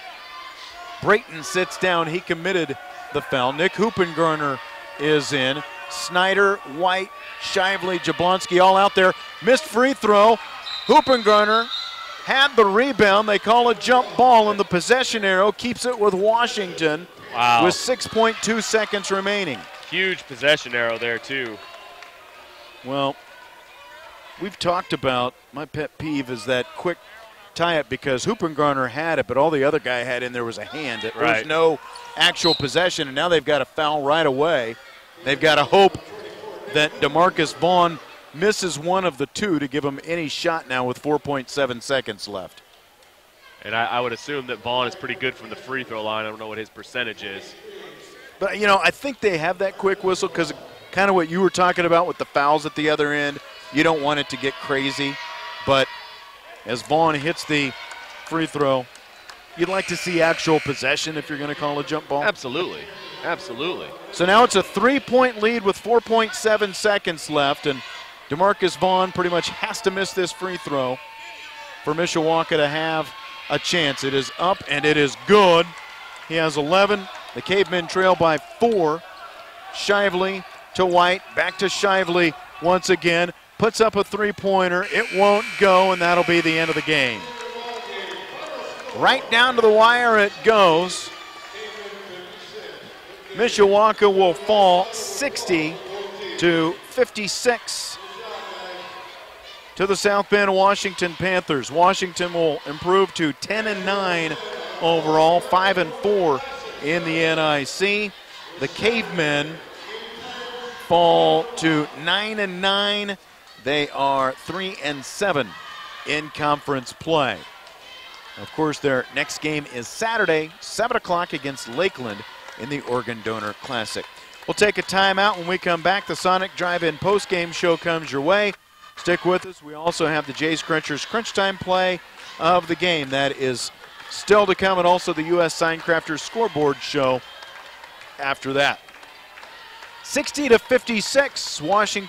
Brayton sits down. He committed the foul. Nick Hoopengarner is in. Snyder, White, Shively, Jablonski all out there. Missed free throw. Hoopengarner had the rebound. They call a jump ball, and the possession arrow keeps it with Washington with 6.2 seconds remaining. Huge possession arrow there, too. Well, we've talked about my pet peeve is that quick tie-up because Hoopengarner had it, but all the other guy had in there was a hand. There was no actual possession, and now they've got a foul right away. They've got to hope that DeMarcus Vaughn misses one of the two to give him any shot now with 4.7 seconds left. And I would assume that Vaughn is pretty good from the free throw line. I don't know what his percentage is. But, you know, I think they have that quick whistle because kind of what you were talking about with the fouls at the other end. You don't want it to get crazy. But as Vaughn hits the free throw, you'd like to see actual possession if you're going to call a jump ball. Absolutely. Absolutely. So now it's a 3-point lead with 4.7 seconds left, and DeMarcus Vaughn pretty much has to miss this free throw for Mishawaka to have a chance. It is up, and it is good. He has 11. The Cavemen trail by 4. Shively to White, back to Shively once again. Puts up a three-pointer. It won't go, and that'll be the end of the game. Right down to the wire it goes. Mishawaka will fall 60-56 to the South Bend Washington Panthers. Washington will improve to 10-9 overall, 5-4 in the NIC. The Cavemen fall to 9-9. They are 3-7 in conference play. Of course, their next game is Saturday, 7 o'clock against Lakeland in the Oregon Donor Classic. We'll take a timeout. When we come back, the Sonic Drive-In postgame show comes your way. Stick with us. We also have the Jays Crunchers Crunch Time play of the game. That is still to come, and also the U.S. Sign Crafters scoreboard show after that. 60-56, Washington.